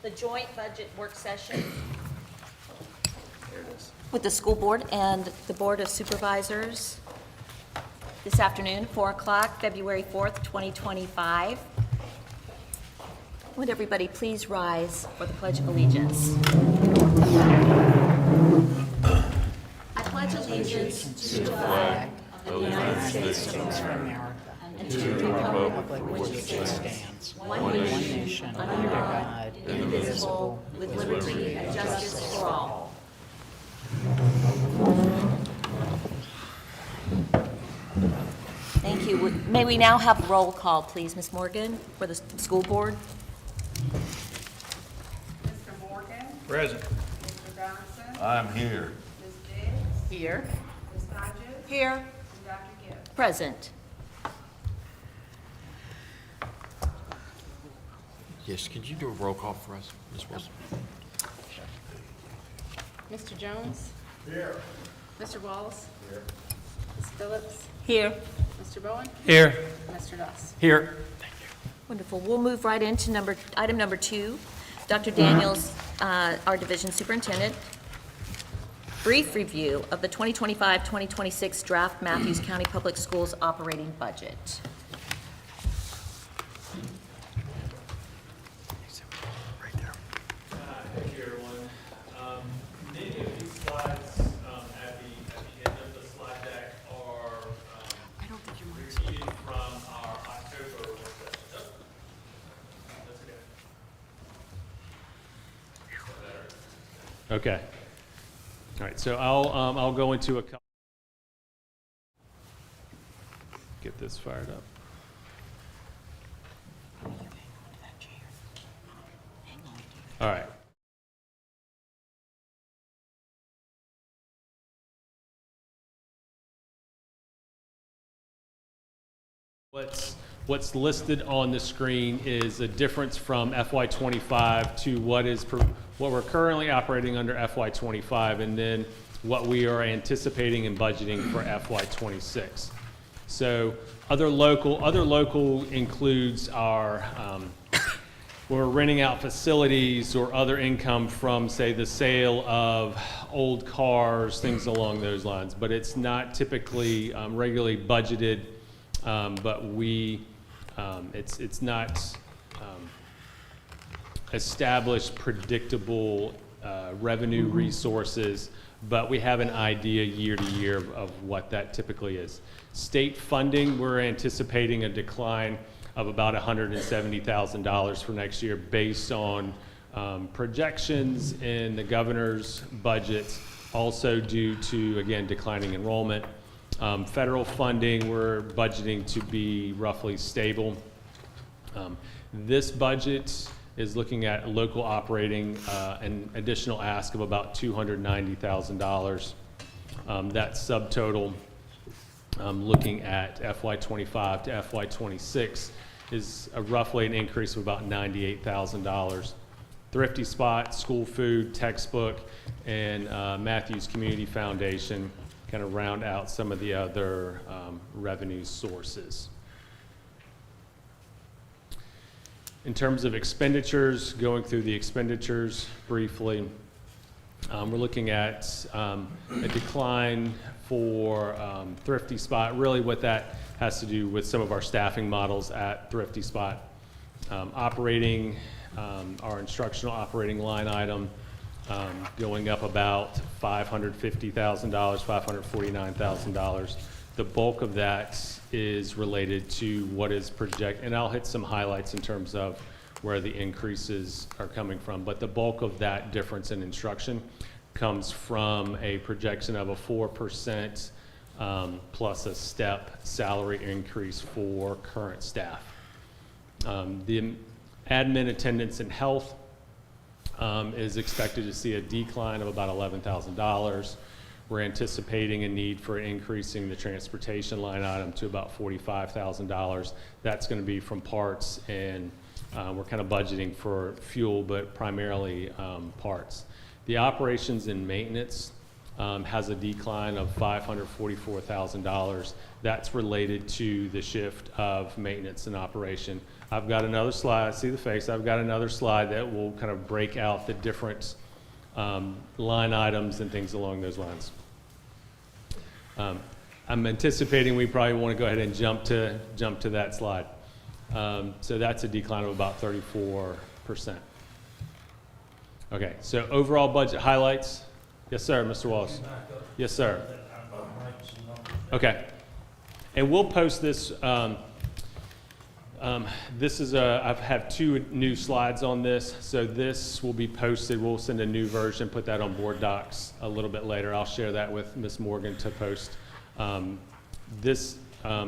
the joint budget work session There it is. with the school board and the Board of Supervisors this afternoon, 4 o'clock, February 4th, 2025. Would everybody please rise for the Pledge of Allegiance? I pledge allegiance to the flag of the United States of America and to the republic for which it stands, one nation, under God, indivisible, with liberty and justice for all. Thank you. May we now have roll call, please, Ms. Morgan, for the school board? Mr. Morgan? Present. Mr. Johnson? I'm here. Ms. Diggs? Here. Ms. Hodges? Here. And Dr. Gibbs? Present. Yes, could you do a roll call for us, Ms. Wilson? Mr. Jones? Here. Mr. Wallace? Here. Ms. Phillips? Here. Mr. Bowen? Here. Mr. Doss? Here. Wonderful. We'll move right into item number 2. Dr. Daniels, our division superintendent. Brief review of the 2025-2026 draft Matthews County Public Schools operating budget. Thank you, everyone. Many of these slides at the end of the slide deck are repeated from our October work session. That's okay. Is that better? Okay. All right. So I'll go into a couple. Get this fired up. All right. What's listed on the screen is a difference from FY25 to what we're currently operating under FY25, and then what we are anticipating and budgeting for FY26. So other local includes our we're renting out facilities or other income from, say, the sale of old cars, things along those lines. But it's not typically regularly budgeted, but it's not established predictable revenue resources, but we have an idea year to year of what that typically is. State funding, we're anticipating a decline of about $170,000 for next year based on projections in the governor's budget, also due to, again, declining enrollment. Federal funding, we're budgeting to be roughly stable. This budget is looking at local operating, an additional ask of about $290,000. That subtotal, looking at FY25 to FY26, is roughly an increase of about $98,000. Thrifty Spot, school food, textbook, and Matthews Community Foundation kind of round out some of the other revenue sources. In terms of expenditures, going through the expenditures briefly, we're looking at a decline for Thrifty Spot. Really what that has to do with some of our staffing models at Thrifty Spot. Operating, our instructional operating line item going up about $550,000, $549,000. The bulk of that is related to what is projected, and I'll hit some highlights in terms of where the increases are coming from, but the bulk of that difference in instruction comes from a projection of a 4% plus a step salary increase for current staff. The admin, attendance, and health is expected to see a decline of about $11,000. We're anticipating a need for increasing the transportation line item to about $45,000. That's going to be from parts, and we're kind of budgeting for fuel, but primarily parts. The operations and maintenance has a decline of $544,000. That's related to the shift of maintenance and operation. I've got another slide, see the face, I've got another slide that will kind of break out the different line items and things along those lines. I'm anticipating we probably want to go ahead and jump to that slide. So that's a decline of about 34%. Okay, so overall budget highlights. Yes, sir, Mr. Wallace. Yes, sir. Okay, and we'll post this. This is I've have 2 new slides on this, so this will be posted. We'll send a new version, put that on board docs a little bit later. I'll share that with Ms. Morgan to post. This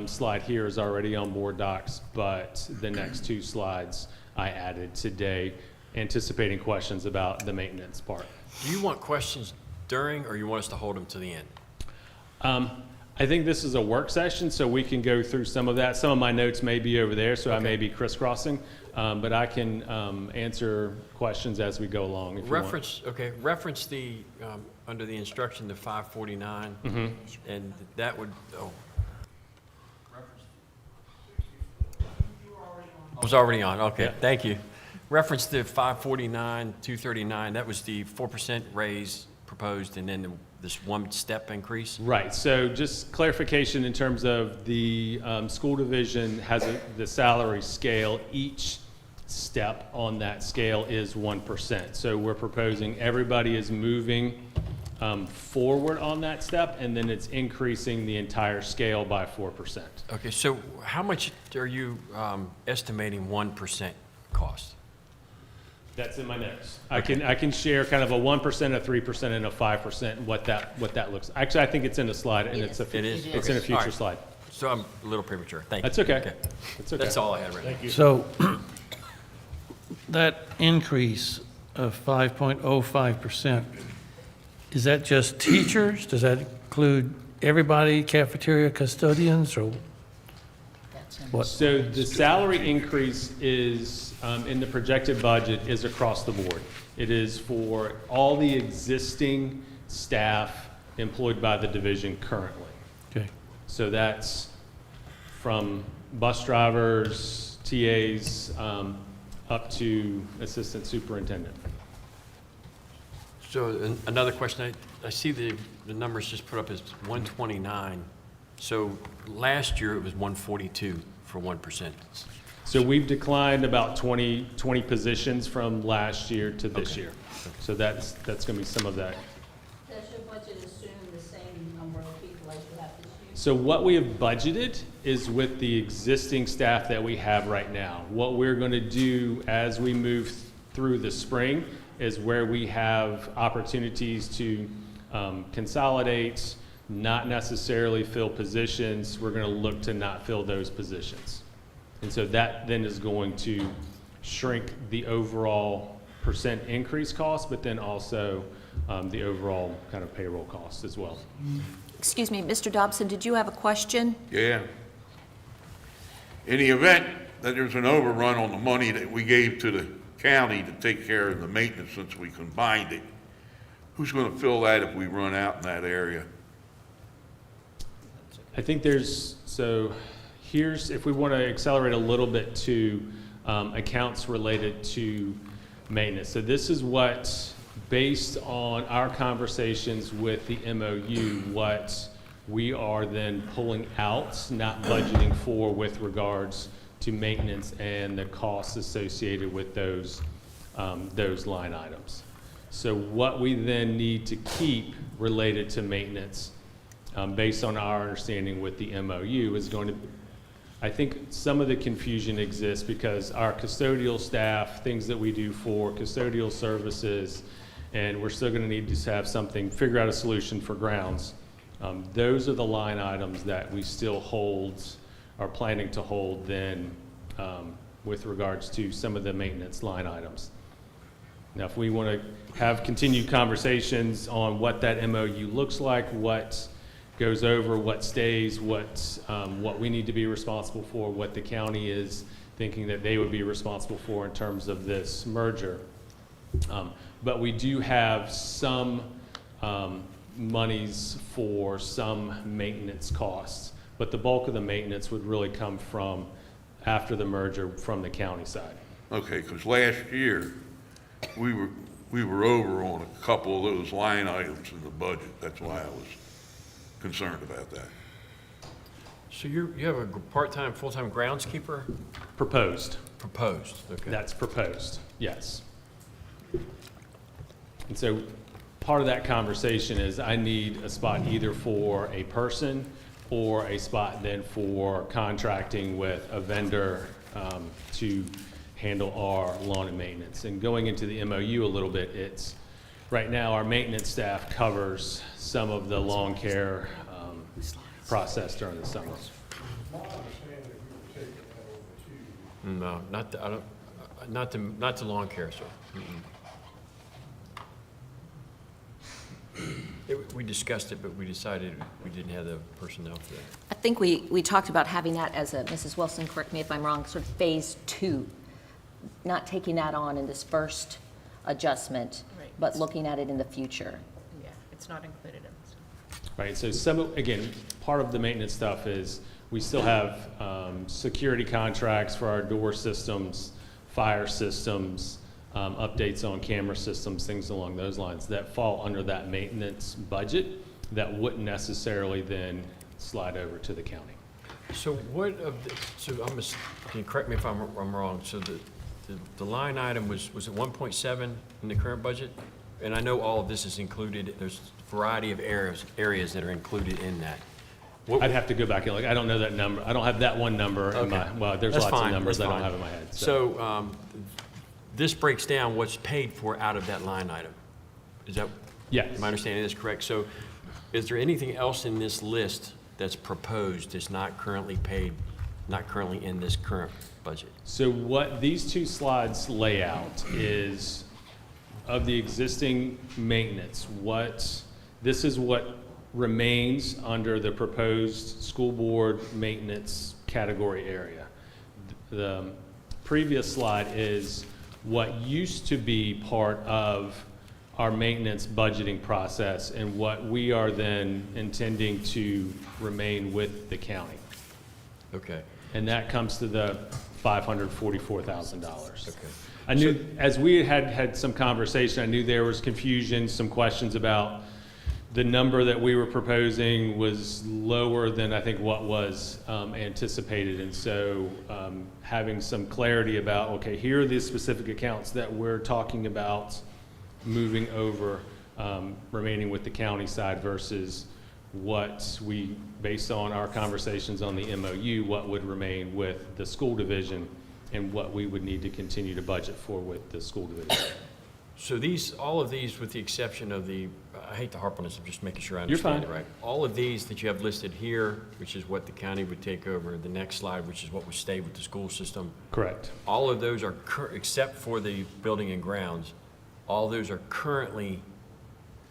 slide here is already on board docs, but the next 2 slides I added today, anticipating questions about the maintenance part. Do you want questions during, or you want us to hold them to the end? I think this is a work session, so we can go through some of that. Some of my notes may be over there, so I may be crisscrossing, but I can answer questions as we go along if you want. Reference the, under the instruction, the 549, and that would, I was already on, okay, Yeah. thank you. Reference the 549, 239, that was the 4% raise proposed, and then this 1-step increase? Right, so just clarification in terms of the school division has the salary scale. Each step on that scale is 1%. So we're proposing everybody is moving forward on that step, and then it's increasing the entire scale by 4%. Okay, so how much are you estimating 1% cost? That's in my notes. I can share kind of a 1%, a 3%, and a 5%, what that looks. Actually, I think it's in a slide, and it's It is? It's in a Okay. future All right. slide. So I'm a little premature, thank you. That's okay. That's okay. That's all I had right now. So that increase of 5.05%, is that just teachers? Does that include everybody, cafeteria custodians, or what? So the salary increase is, in the projected budget, is across the board. It is for all the existing staff employed by the division currently. Okay. So that's from bus drivers, TAs, up to assistant superintendent. So another question, I see the numbers just put up as 129. So last year it was 142 for 1%. So we've declined about 20 positions from last year to this year. So that's going to be some of that. Does your budget assume the same number of people as you have this year? So what we have budgeted is with the existing staff that we have right now. What we're going to do as we move through the spring is where we have opportunities to consolidate, not necessarily fill positions. We're going to look to not fill those positions. And so that then is going to shrink the overall percent increase cost, but then also the overall kind of payroll cost as well. Excuse me, Mr. Dobson, did you have a question? Yeah. In the event that there's an overrun on the money that we gave to the county to take care of the maintenance since we combined it, who's going to fill that if we run out in that area? I think here's, if we want to accelerate a little bit to accounts related to maintenance. So this is what, based on our conversations with the MOU, what we are then pulling out, not budgeting for with regards to maintenance and the costs associated with those line items. So what we then need to keep related to maintenance, based on our understanding with the MOU, is going to, I think some of the confusion exists because our custodial staff, things that we do for custodial services, and we're still going to need to have something, figure out a solution for grounds. Those are the line items that we still are planning to hold then with regards to some of the maintenance line items. Now, if we want to have continued conversations on what that MOU looks like, what goes over, what stays, what we need to be responsible for, what the county is thinking that they would be responsible for in terms of this merger. But we do have some monies for some maintenance costs, but the bulk of the maintenance would really come from, after the merger, from the county side. Okay, because last year, we were over on a couple of those line items in the budget. That's why I was concerned about that. So you have a part-time, full-time groundskeeper Proposed. proposed, okay? That's proposed, yes. And so part of that conversation is I need a spot either for a person or a spot then for contracting with a vendor to handle our lawn and maintenance. And going into the MOU a little bit, it's, right now our maintenance staff covers some of the lawn care process during the summer. No, not the, I don't, not the lawn care, sir. We discussed it, but we decided we didn't have the personnel for that. I think we talked about having that as a, Mrs. Wilson, correct me if I'm wrong, sort of phase 2, not taking that on in this first adjustment, Right. but looking at it in the future. Yeah, it's not included in this. Right, so some, again, part of the maintenance stuff is we still have security contracts for our door systems, fire systems, updates on camera systems, things along those lines that fall under that maintenance budget that wouldn't necessarily then slide over to the county. So what of the, so can you correct me if I'm wrong, so the line item was it 1.7 in the current budget? And I know all of this is included, there's a variety of areas that are included in that. I'd have to go back and look, I don't know that number, I don't have that one number in my, well, there's That's lots of fine, numbers I that's don't fine. have in my head. So this breaks down what's paid for out of that line item. Is that, Yes. am I understanding this correct? So is there anything else in this list that's proposed that's not currently paid, not currently in this current budget? So what these two slides lay out is of the existing maintenance, this is what remains under the proposed school board maintenance category area. The previous slide is what used to be part of our maintenance budgeting process and what we are then intending to remain with the county. Okay. And that comes to the $544,000. Okay. I knew, as we had some conversation, I knew there was confusion, some questions about the number that we were proposing was lower than I think what was anticipated. And so having some clarity about, okay, here are the specific accounts that we're talking about moving over, remaining with the county side versus what we, based on our conversations on the MOU, what would remain with the school division and what we would need to continue to budget for with the school division. So these, all of these, with the exception of the, I hate to harp on this, I'm just making sure I You're understand it fine. right. All of these that you have listed here, which is what the county would take over, the next slide, which is what would stay with the school system, Correct. all of those are, except for the building and grounds, all those are currently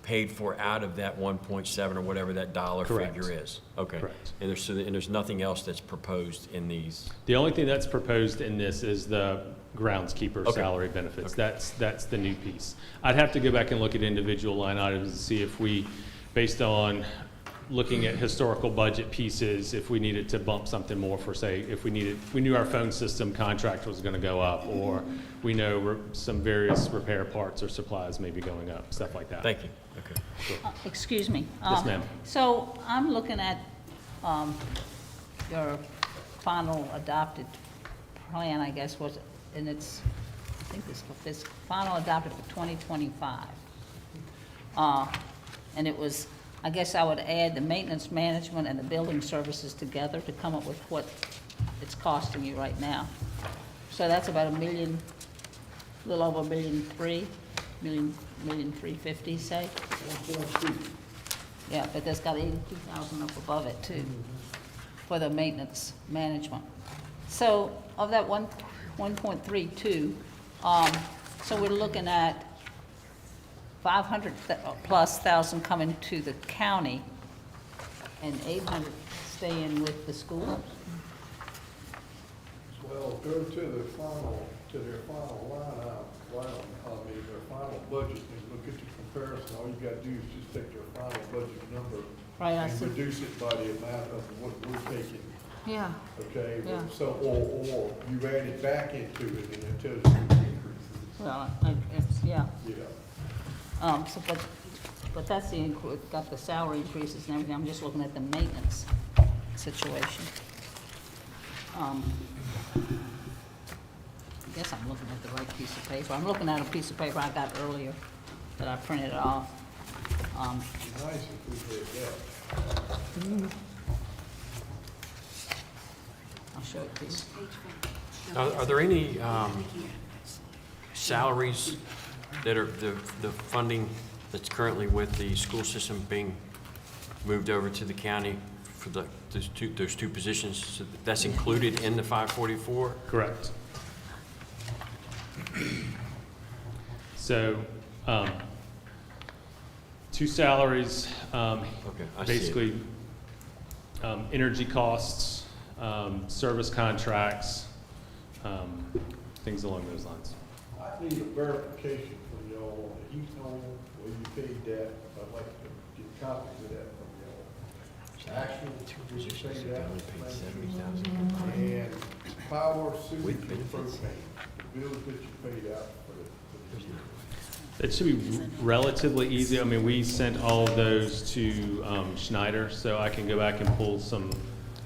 paid for out of that 1.7 or whatever that dollar Correct. figure is? Okay. Correct. And there's nothing else that's proposed in these? The only thing that's proposed in this is the groundskeeper Okay. salary benefits. Okay. That's the new piece. I'd have to go back and look at individual line items and see if we, based on looking at historical budget pieces, if we needed to bump something more for, say, if we knew our phone system contract was gonna go up, or we know some various repair parts or supplies may be going up, stuff like that. Thank you. Okay. Excuse me. Yes, ma'am. So I'm looking at your final adopted plan, I guess, was, and it's, I think this final adopted for 2025. And it was, I guess I would add the maintenance management and the building services together to come up with what it's costing you right now. So that's about a little over $1.3 million, $1.350, say? Yeah, but there's got 82,000 up above it too, for the maintenance management. So of that 1.32, so we're looking at 500 plus thousand coming to the county and 800 staying with the schools? Well, go to their final line, their final budget, and look at the comparison, all you gotta do is just take your final budget number Right, I and see. reduce it by the amount of what we're taking, Yeah, okay? Yeah. So, or you add it back into it and it tells you the increases, well, yeah. yeah. So, but that's got the salary increases and everything, I'm just looking at the maintenance situation. I guess I'm looking at the right piece of paper. I'm looking at a piece of paper I got earlier that I printed off. Nice if we did that. I'll show it to you. Are there any salaries that are, the funding that's currently with the school system being moved over to the county for those two positions? So that's included in the 544? Correct. So, two salaries, Okay, I see it. basically, energy costs, service contracts, things along those lines. I need a verification from y'all on the heat and oil, where you paid that. I'd like to get copies of that from y'all. Actual, where you paid that, and power, sewage, and propane, the bills that you paid out for the year. It should be relatively easy. I mean, we sent all of those to Schneider, so I can go back and pull some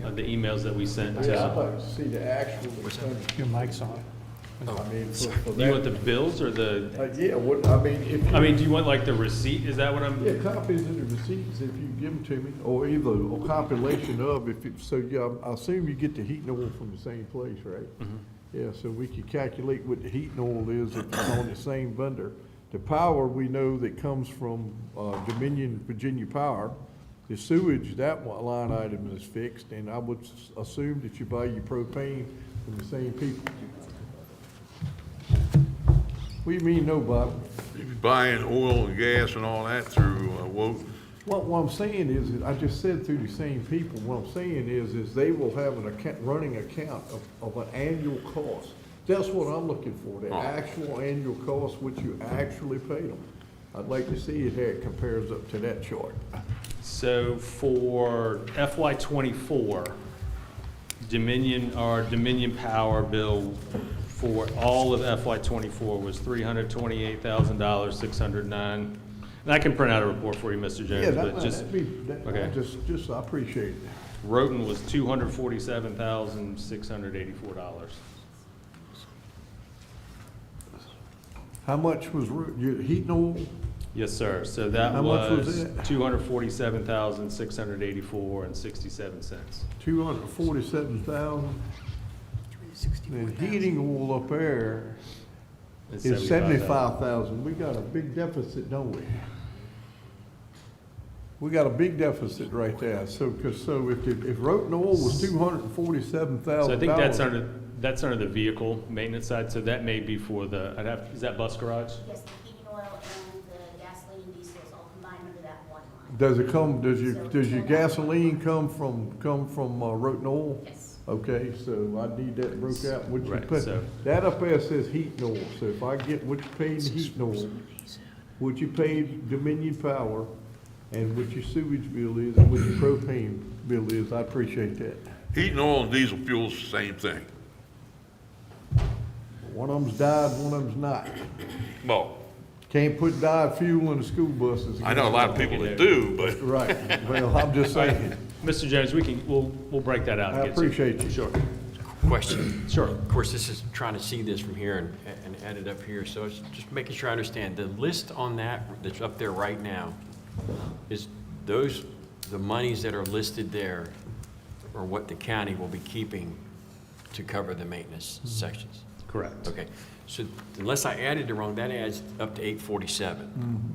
of the emails that we sent Yeah, I'd to. like to see the actual expenditure. Your mic's on. I mean, for Do you want that. the bills or the, Yeah, what, I mean, if. I mean, do you want like the receipt? Is that what I'm? Yeah, copies of the receipts, if you give them to me, or either a compilation of, if it, so, yeah, I assume you get the heat and oil from the same place, right? Yeah, so we can calculate what the heat and oil is if it's on the same vendor. The power, we know that comes from, Dominion Virginia Power. The sewage, that one line item is fixed, and I would assume that you buy your propane from the same people. What do you mean, no, Bob? You be buying oil and gas and all that through, Woke. What I'm saying is, I just said through the same people, what I'm saying is they will have an account, running account of an annual cost. That's what I'm looking for, the actual annual cost, which you actually pay them. I'd like to see it how it compares up to that chart. So for FY '24, Dominion Power bill for all of FY '24 was $328,000, 609. And I can print out a report for you, Mr. Yeah, Jones, but just, that'd be, that, okay. just, I appreciate it. Roten was $247,684. How much was your heat and oil? Yes, sir. So that How much was was it? $247,684 and 67 cents. 247,000. And heating oil up there It's is 75,000. 75,000. We got a big deficit, don't we? We got a big deficit right there. So, if Roten oil was $247,000. So I think that's under the vehicle maintenance side, so that may be for the, is that bus garage? Yes, the heating oil and the gasoline and diesel is all combined under that one line. Does it come, does your gasoline come from Roten oil? Yes. Okay, so I need that broke out, what you Right, put, so- that up there says heat and oil, so if I get what you paid in heat and oil, what you paid Dominion Power, and what your sewage bill is, and what your propane bill is, I appreciate that. Heat and oil and diesel fuel's the same thing. One of them's dyed, one of them's not. Well, Can't put dyed fuel in the school buses. I know a lot of people that do, but Right, well, I'm just saying, Mr. Jones, we'll break that out and I get to you. appreciate you. Sure. Question. Sure. Of course, this is trying to see this from here and add it up here, so it's just making sure I understand. The list on that's up there right now, is those, the monies that are listed there are what the county will be keeping to cover the maintenance sections? Correct. Okay, so unless I added it wrong, that adds up to 847.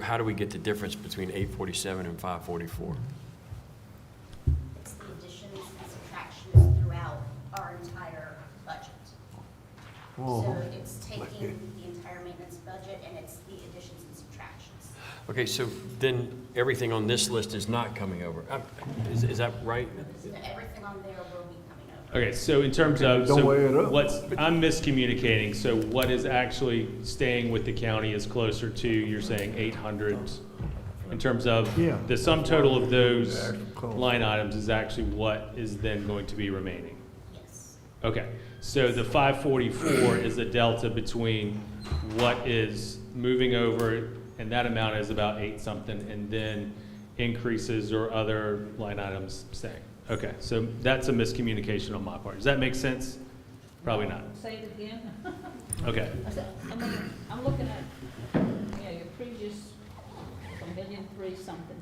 How do we get the difference between 847 and 544? It's the additions and subtractions throughout our entire budget. So it's taking the entire maintenance budget and it's the additions and subtractions. Okay, so then everything on this list is not coming over. Is that right? So everything on there will be coming over. Okay, so in terms of, Don't weigh it so up. what's, I'm miscommunicating, so what is actually staying with the county is closer to, you're saying 800, in terms of Yeah. the sum total of those The actual cost. line items is actually what is then going to be remaining? Yes. Okay, so the 544 is the delta between what is moving over, and that amount is about 8 something, and then increases or other line items staying. Okay, so that's a miscommunication on my part. Does that make sense? Probably not. Say it again. Okay, I mean, I'm looking at, your previous, $1,000,003 something.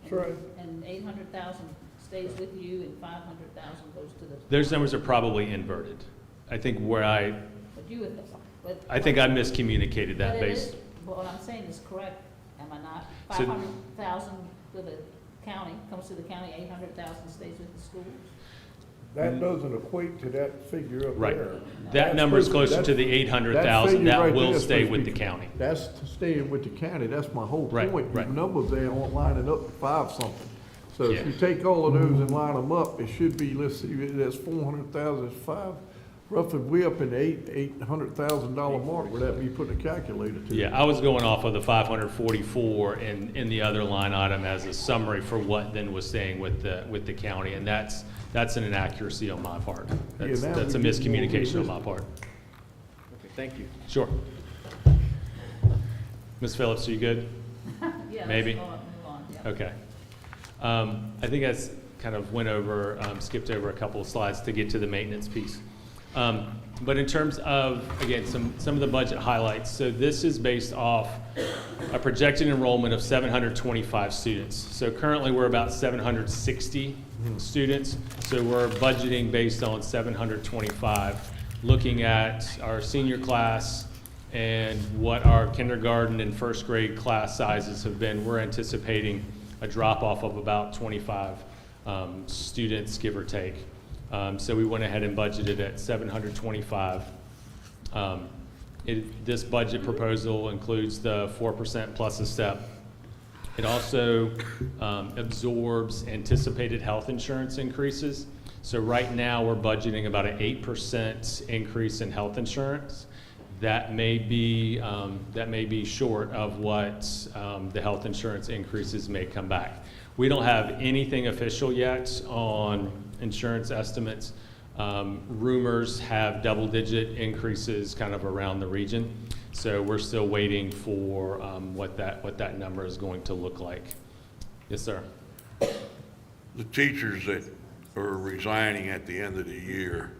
That's right. And 800,000 stays with you and 500,000 goes to the. those numbers are probably inverted. I think But you, but. I think I miscommunicated that But it based. is, but what I'm saying is correct, am I not? So- 500,000 to the county, comes to the county, 800,000 stays with the schools. That doesn't equate to that figure up Right. there. That That's number is supposed- closer to the that 800,000. figure That right will there is stay supposed to with be- the county. That's staying with the county, that's my whole Right, point. right. Your numbers there aren't lining up to 5 something. So Yeah. if you take all of those and line them up, it should be, let's see, that's 400,000, it's 5, roughly, we up in the $800,000 mark without me putting a calculator to it. Yeah, I was going off of the 544 in the other line item as a summary for what then was staying with the county, and that's an inaccuracy on my part. That's now a we get more miscommunication on my realistic. part. Okay, thank you. Sure. Ms. Phillips, are you good? Yeah, Maybe. let's move on, yeah. Okay. I think I kind of went over, skipped over a couple of slides to get to the maintenance piece. But in terms of, again, some of the budget highlights, so this is based off a projected enrollment of 725 students. So currently, we're about 760 students, so we're budgeting based on 725, looking at our senior class and what our kindergarten and first grade class sizes have been. We're anticipating a drop-off of about 25 students, give or take. So we went ahead and budgeted at 725. This budget proposal includes the 4% plus a step. It also absorbs anticipated health insurance increases. So right now, we're budgeting about an 8% increase in health insurance. That may be short of what the health insurance increases may come back. We don't have anything official yet on insurance estimates. Rumors have double-digit increases kind of around the region. So we're still waiting for what that number is going to look like. Yes, sir. The teachers that are resigning at the end of the year,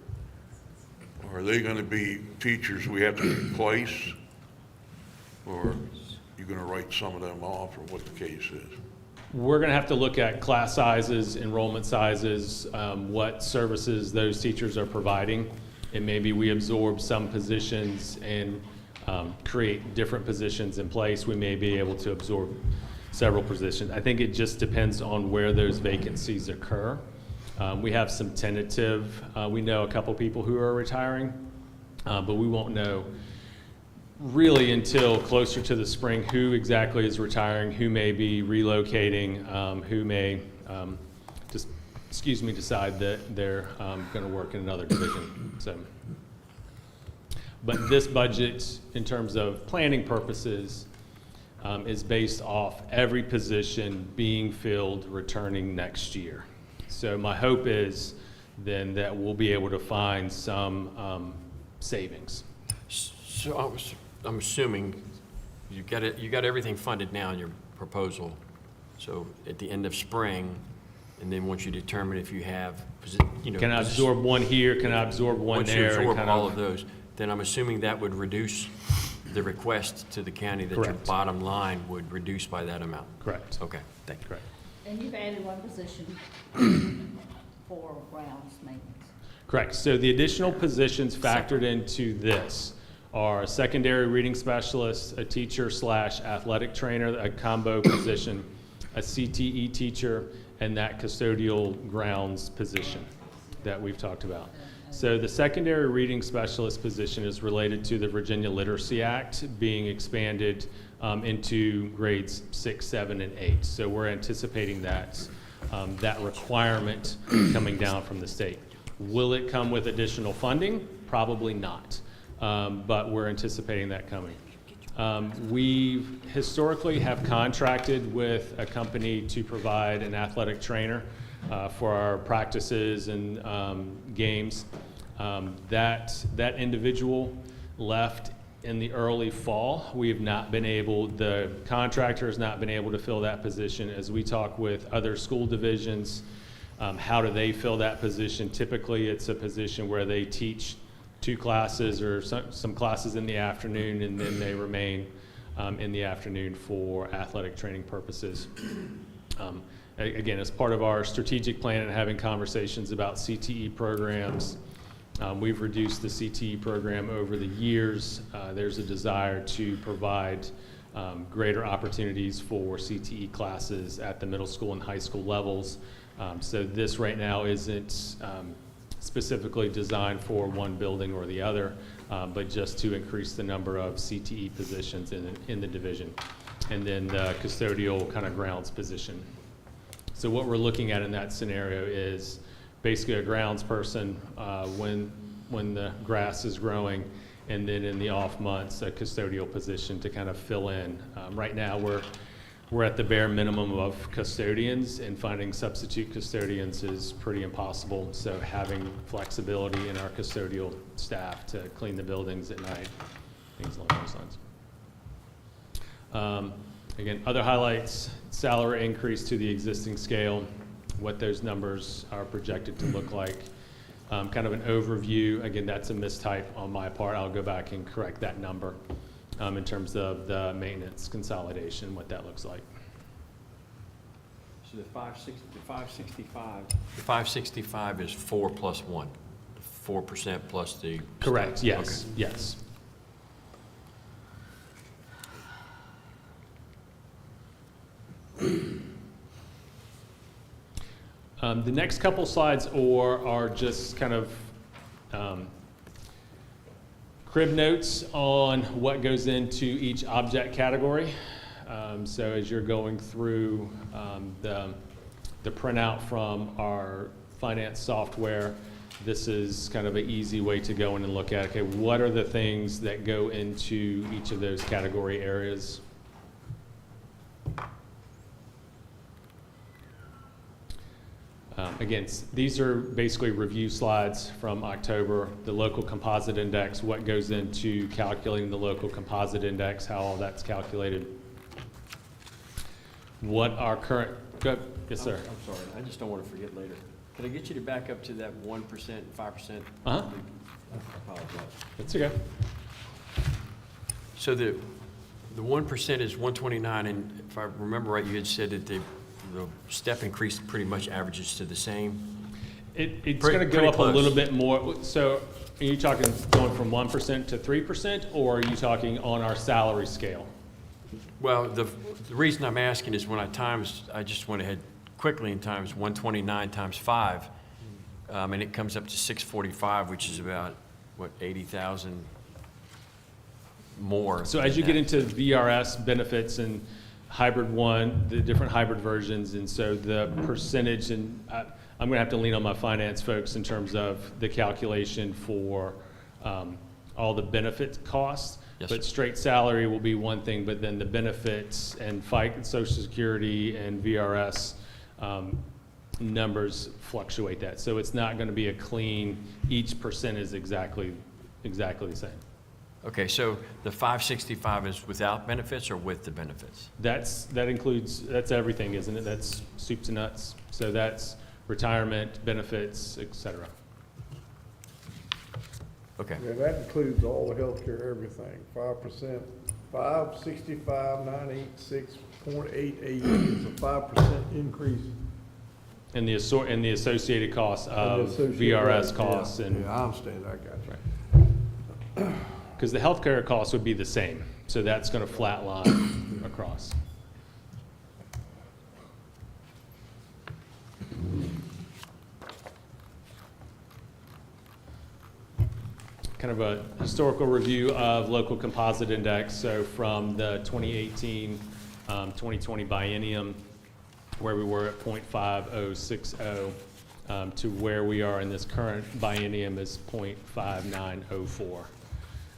are they gonna be teachers we have to replace? Or you gonna write some of them off, or what the case is? We're going to have to look at class sizes, enrollment sizes, what services those teachers are providing, and maybe we absorb some positions and create different positions in place. We may be able to absorb several positions. I think it just depends on where those vacancies occur. We have some tentative, we know a couple people who are retiring, but we won't know really until closer to the spring who exactly is retiring, who may be relocating, who may decide that they're going to work in another division. So, but this budget, in terms of planning purposes, is based off every position being filled returning next year. So my hope is then that we'll be able to find some savings. So I'm assuming you got everything funded now in your proposal. So at the end of spring, and then once you determine if you have, Can I absorb one here, can I absorb one once you there? absorb kind all of those, then I'm assuming that would reduce the request to the county, that your Correct. bottom line would reduce by that amount. Correct. Okay, thank you. Correct. And you've added one position for grounds maintenance. Correct. So the additional positions factored into this are a secondary reading specialist, a teacher/athletic trainer, a combo position, a CTE teacher, and that custodial grounds position that we've talked about. So the secondary reading specialist position is related to the Virginia Literacy Act being expanded into grades 6, 7, and 8. So we're anticipating that requirement coming down from the state. Will it come with additional funding? Probably not, but we're anticipating that coming. We historically have contracted with a company to provide an athletic trainer for our practices and games. That individual left in the early fall. We have not been able, the contractor has not been able to fill that position. As we talk with other school divisions, how do they fill that position? Typically, it's a position where they teach 2 classes or some classes in the afternoon, and then they remain in the afternoon for athletic training purposes. Again, as part of our strategic plan and having conversations about CTE programs, we've reduced the CTE program over the years. There's a desire to provide greater opportunities for CTE classes at the middle school and high school levels. So this right now isn't specifically designed for one building or the other, but just to increase the number of CTE positions in the division. And then the custodial kind of grounds position. So what we're looking at in that scenario is basically a grounds person when the grass is growing, and then in the off months, a custodial position to kind of fill in. Right now, we're at the bare minimum of custodians, and finding substitute custodians is pretty impossible. So having flexibility in our custodial staff to clean the buildings at night, things along those lines. Again, other highlights, salary increase to the existing scale, what those numbers are projected to look like. Kind of an overview. Again, that's a mistype on my part. I'll go back and correct that number. In terms of the maintenance consolidation, what that looks like. So the 565. The 565 is 4 plus 1, 4% plus the. Correct. Yes. Okay. Yes. The next couple slides are just kind of crib notes on what goes into each object category. So as you're going through the printout from our finance software, this is kind of an easy way to go in and look at, okay, what are the things that go into each of those category areas? Again, these are basically review slides from October. The local composite index, what goes into calculating the local composite index, how all that's calculated. What our current, yes sir. I'm sorry, I just don't want to forget later. Can I get you to back up to that 1%, 5%? Uh-huh. I apologize. That's okay. So the 1% is 129, and if I remember right, you had said that the step increase pretty much averages to the same? It's going to go up close. a little bit more. So are you talking going from 1% to 3%, or are you talking on our salary scale? Well, the reason I'm asking is when I just went ahead quickly and times 129 times 5, and it comes up to 645, which is about, what, 80,000 more. So as you get into VRS benefits and hybrid one, the different hybrid versions, and so the percentage, and I'm going to have to lean on my finance folks in terms of the calculation for all the benefit costs. Yes, but sir. Straight salary will be one thing, but then the benefits and Social Security and VRS numbers fluctuate that. So it's not going to be a clean, each percent is exactly the same. Okay, so the 565 is without benefits or with the benefits? That includes, that's everything, isn't it? That's soup to nuts. So that's retirement, benefits, et cetera. Okay. Yeah, that includes all the healthcare, everything, 5%, 565, 986.88 is a 5% increase. And the associated costs of Associated, VRS right, costs yeah, and. Yeah, I understand, I got you. Because the healthcare costs would be the same, so that's going to flatline across. Kind of a historical review of local composite index. So from the 2018-2020 biennium, where we were at 0.5060, to where we are in this current biennium is 0.5904.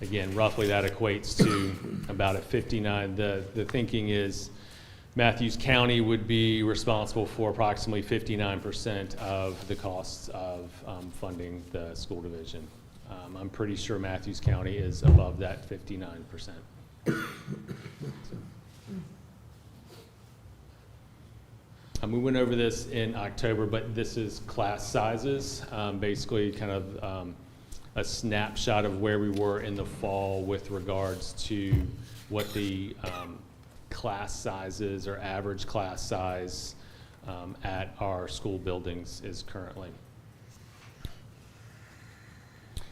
Again, roughly that equates to about a 59. The thinking is Matthews County would be responsible for approximately 59% of the costs of funding the school division. I'm pretty sure Matthews County is above that 59%. We went over this in October, but this is class sizes, basically kind of a snapshot of where we were in the fall with regards to what the class sizes or average class size at our school buildings is currently.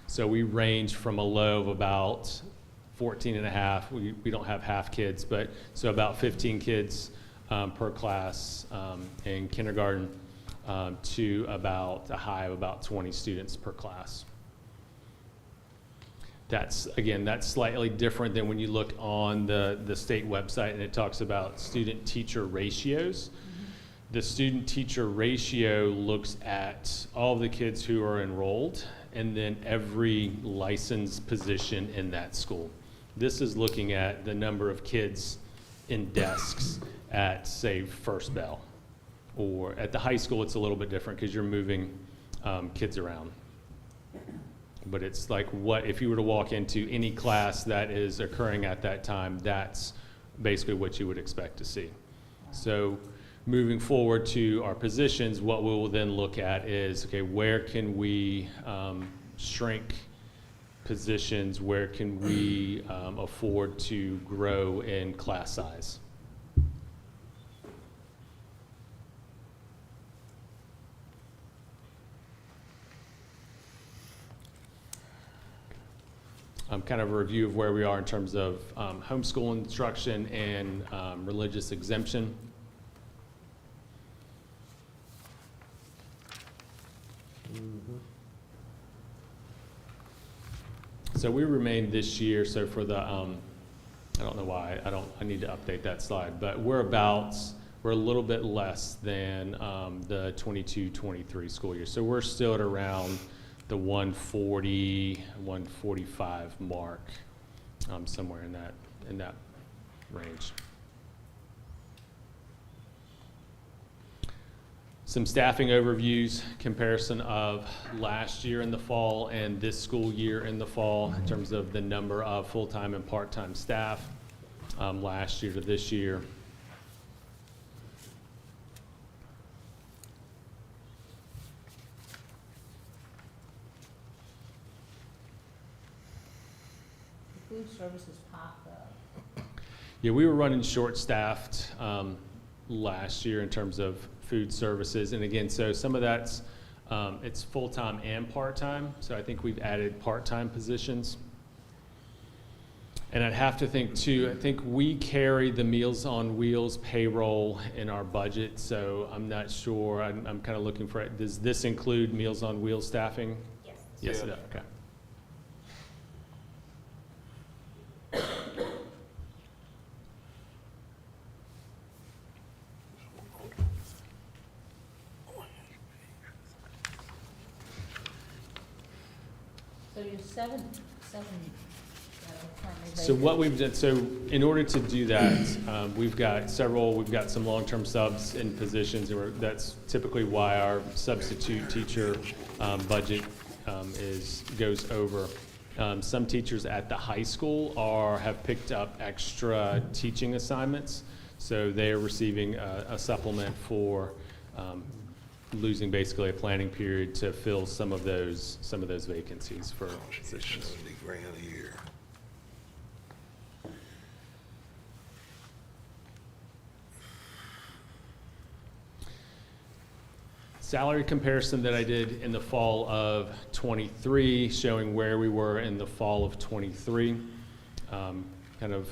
So we range from a low of about 14 and a half. We don't have half kids, but so about 15 kids per class in kindergarten to about a high of about 20 students per class. That's slightly different than when you look on the state website and it talks about student-teacher ratios. The student-teacher ratio looks at all of the kids who are enrolled and then every licensed position in that school. This is looking at the number of kids in desks at, say, First Bell. Or at the high school, it's a little bit different because you're moving kids around. But it's like if you were to walk into any class that is occurring at that time, that's basically what you would expect to see. So moving forward to our positions, what we will then look at is, okay, where can we shrink positions? Where can we afford to grow in class size? Kind of a review of where we are in terms of homeschool instruction and religious exemption. So we remain this year, so for the, I don't know why, I need to update that slide, but we're a little bit less than the 22-23 school year. So we're still at around the 140, 145 mark, somewhere in that range. Some staffing overviews, comparison of last year in the fall and this school year in the fall in terms of the number of full-time and part-time staff last year to this year. Food services popped up. Yeah, we were running short-staffed last year in terms of food services, and again, so some of that's it's full-time and part-time. So I think we've added part-time positions, and I'd have to think too. I think we carry the Meals on Wheels payroll in our budget, so I'm not sure. I'm kind of looking for it. Does this include Meals on Wheels staffing? Yes. Yes, it does. Okay. So you're seven that are currently So vacant. what we've done, so in order to do that, we've got some long-term subs in positions, and that's typically why our substitute teacher budget goes over. Some teachers at the high school have picked up extra teaching assignments, so they are receiving a supplement for losing basically a planning period to fill some of those vacancies for positions. $70,000 a year. Salary comparison that I did in the fall of '23, showing where we were in the fall of '23. Kind of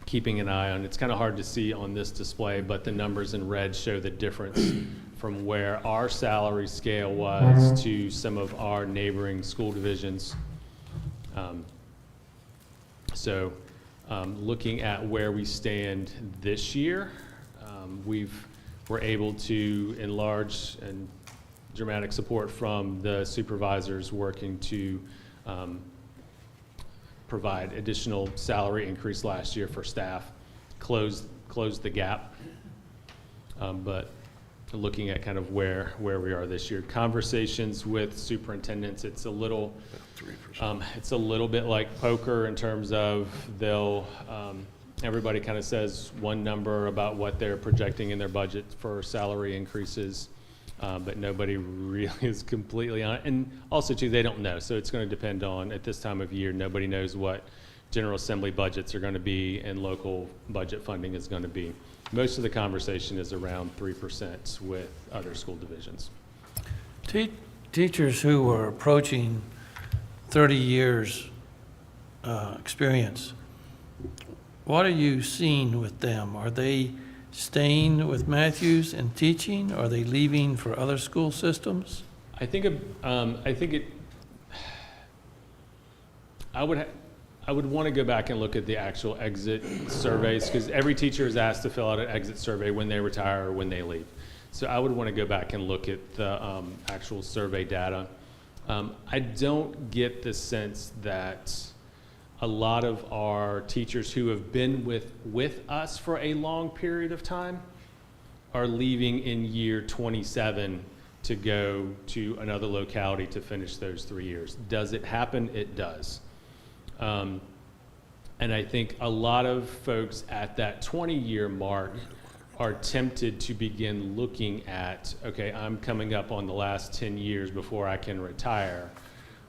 keeping an eye on, it's kind of hard to see on this display, but the numbers in red show the difference from where our salary scale was to some of our neighboring school divisions. Looking at where we stand this year, we're able to enlarge and dramatic support from the supervisors working to provide additional salary increase last year for staff, closed the gap. But looking at kind of where we are this year, conversations with superintendents, it's a little bit like poker in terms of they'll, everybody kind of says one number about what they're projecting in their budget for salary increases, but nobody really is completely on it. And also too, they don't know. So it's going to depend on, at this time of year, nobody knows what General Assembly budgets are going to be and local budget funding is going to be. Most of the conversation is around 3% with other school divisions. Teachers who are approaching 30 years experience, what are you seeing with them? Are they staying with Matthews and teaching? Are they leaving for other school systems? I would want to go back and look at the actual exit surveys, because every teacher is asked to fill out an exit survey when they retire or when they leave. So I would want to go back and look at the actual survey data. I don't get the sense that a lot of our teachers who have been with us for a long period of time are leaving in year 27 to go to another locality to finish those 3 years. Does it happen? It does. And I think a lot of folks at that 20-year mark are tempted to begin looking at, okay, I'm coming up on the last 10 years before I can retire.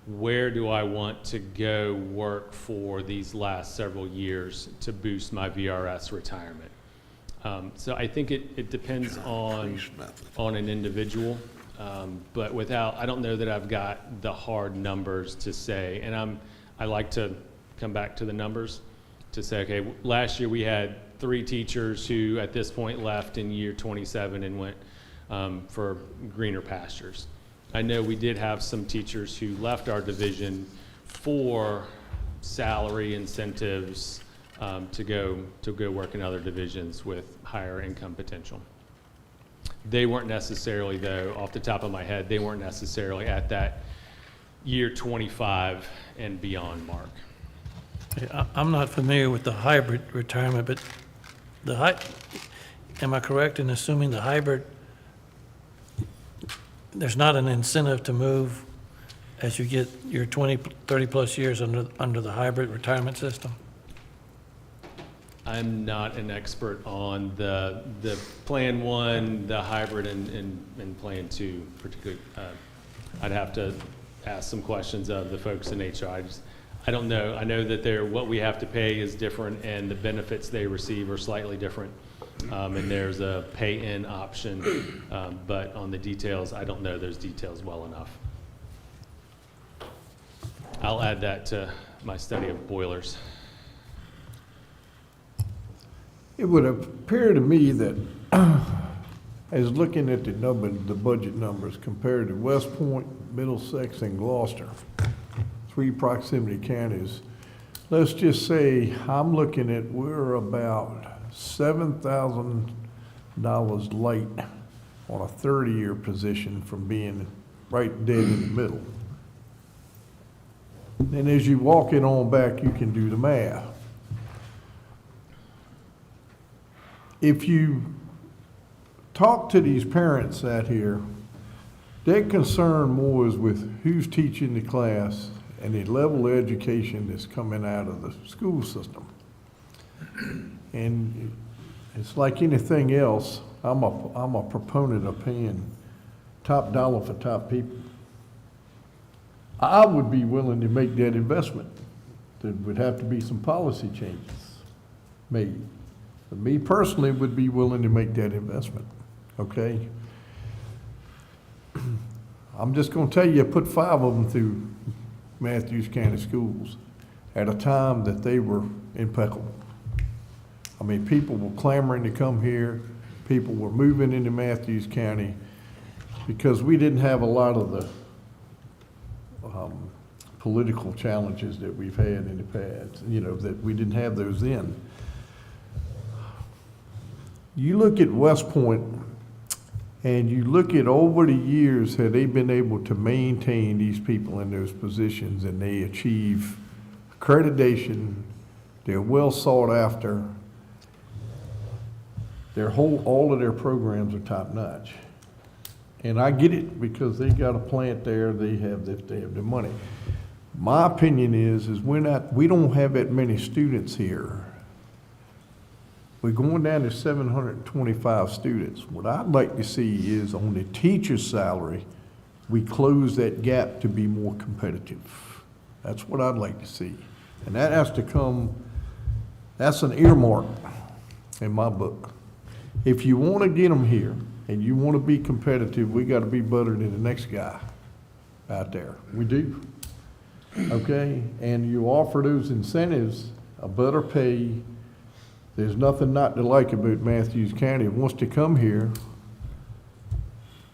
Where do I want to go work for these last several years to boost my VRS retirement? So I think it depends on an individual, but I don't know that I've got the hard numbers to say, and I like to come back to the numbers to say, okay, last year we had 3 teachers who at this point left in year 27 and went for greener pastures. I know we did have some teachers who left our division for salary incentives to go work in other divisions with higher income potential. They weren't necessarily, though, off the top of my head, they weren't necessarily at that year 25 and beyond mark. I'm not familiar with the hybrid retirement, but am I correct in assuming the hybrid, there's not an incentive to move as you get your 20, 30 plus years under the hybrid retirement system? I'm not an expert on the Plan 1, the hybrid, and Plan 2 particularly. I'd have to ask some questions of the folks in HR. I don't know. I know that what we have to pay is different, and the benefits they receive are slightly different. And there's a pay-in option, but on the details, I don't know those details well enough. I'll add that to my study of boilers. It would appear to me that as looking at the budget numbers compared to West Point, Middlesex, and Gloucester, 3 proximity counties, let's just say I'm looking at we're about $7,000 light on a 30-year position from being right dead in the middle. And as you walk it on back, you can do the math. If you talk to these parents out here, their concern more is with who's teaching the class and the level of education that's coming out of the school system. And it's like anything else, I'm a proponent of paying top dollar for top people. I would be willing to make that investment. There would have to be some policy changes made. But me personally would be willing to make that investment, okay? I'm just gonna tell you, I put 5 of them through Matthews County Schools at a time that they were impeccable. I mean, people were clamoring to come here. People were moving into Matthews County because we didn't have a lot of the political challenges that we've had in the past, that we didn't have those then. You look at West Point, And you look at over the years, have they been able to maintain these people in those positions and they achieve accreditation, they're well sought after, all of their programs are top notch. And I get it because they got a plant there, they have the money. My opinion is we don't have that many students here. We're going down to 725 students. What I'd like to see is on the teacher's salary, we close that gap to be more competitive. That's what I'd like to see. And that has to come, that's an earmark in my book. If you want to get them here and you want to be competitive, we got to be better than the next guy out there. We do. Okay? And you offer those incentives, a better pay. There's nothing not to like about Matthews County. It wants to come here.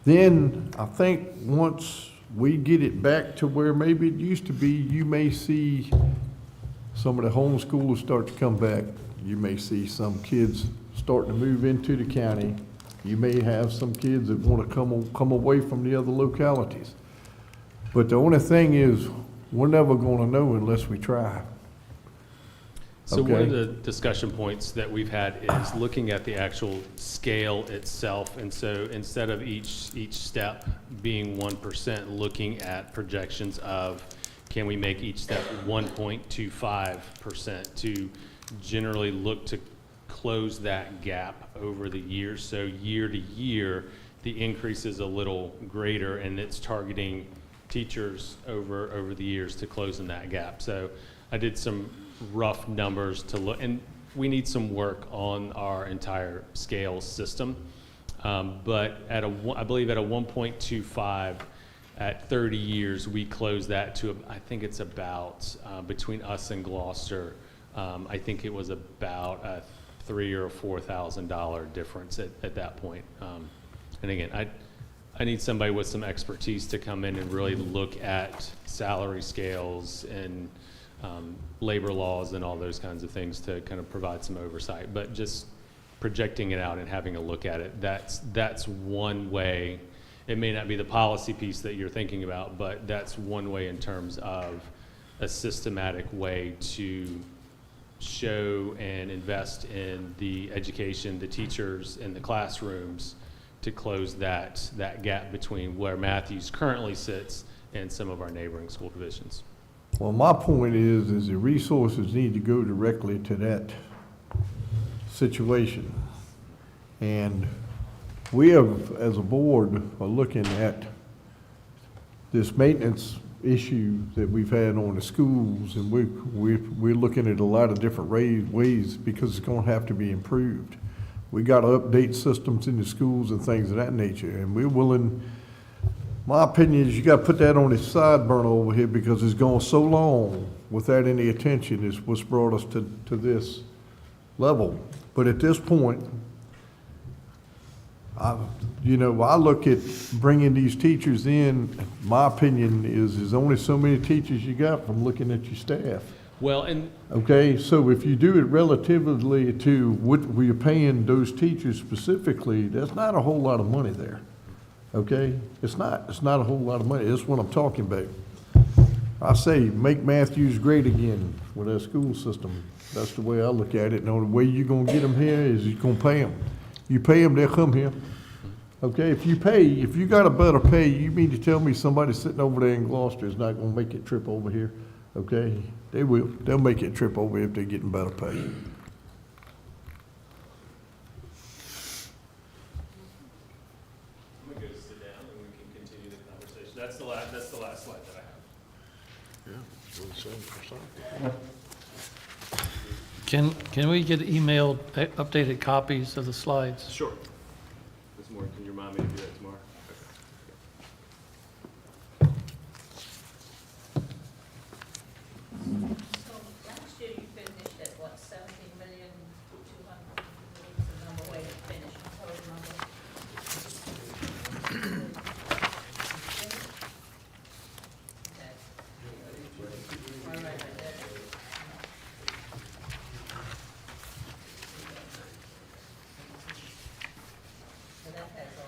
Then I think once we get it back to where maybe it used to be, you may see some of the homeschoolers start to come back. You may see some kids starting to move into the county. You may have some kids that want to come away from the other localities. But the only thing is, we're never going to know unless we try. So one Okay. of the discussion points that we've had is looking at the actual scale itself. And so instead of each step being 1%, looking at projections of, can we make each step 1.25% to generally look to close that gap over the years. So year to year, the increase is a little greater, and it's targeting teachers over the years to close in that gap. So I did some rough numbers to look, and we need some work on our entire scale system. But I believe at a 1.25 at 30 years, we close that to, I think it's about, between us and Gloucester, I think it was about a $3,000 or $4,000 difference at that point. And again, I need somebody with some expertise to come in and really look at salary scales and labor laws and all those kinds of things to kind of provide some oversight. But just projecting it out and having a look at it, that's one way. It may not be the policy piece that you're thinking about, but that's one way in terms of a systematic way to show and invest in the education, the teachers in the classrooms to close that gap between where Matthews currently sits and some of our neighboring school divisions. Well, my point is the resources need to go directly to that situation. And we have, as a board, are looking at this maintenance issue that we've had on the schools, and we're looking at a lot of different ways because it's going to have to be improved. We got to update systems in the schools and things of that nature, and we're willing. My opinion is you got to put that on its side burner over here because it's gone so long without any attention is what's brought us to this level. But at this point, I look at bringing these teachers in. My opinion is there's only so many teachers you got from looking at your staff. Well, and okay, so if you do it relatively to what we're paying those teachers specifically, that's not a whole lot of money there. Okay, it's not a whole lot of money. That's what I'm talking about. I say make Matthews great again with our school system. That's the way I look at it. And the only way you're gonna get them here is you're gonna pay them. You pay them, they'll come here. Okay, if you got a better pay, you mean to tell me somebody sitting over there in Gloucester is not gonna make it trip over here? Okay, they will. They'll make it trip over here if they're getting better pay. let me go sit down and we can continue the conversation. That's the last slide that I have. Can we get emailed updated copies of the slides? Sure. Ms. Moore, can you remind me to do that tomorrow? So last year you finished at what, 17,200,000, the number where you finished, total number? Okay. All right, there. So that has all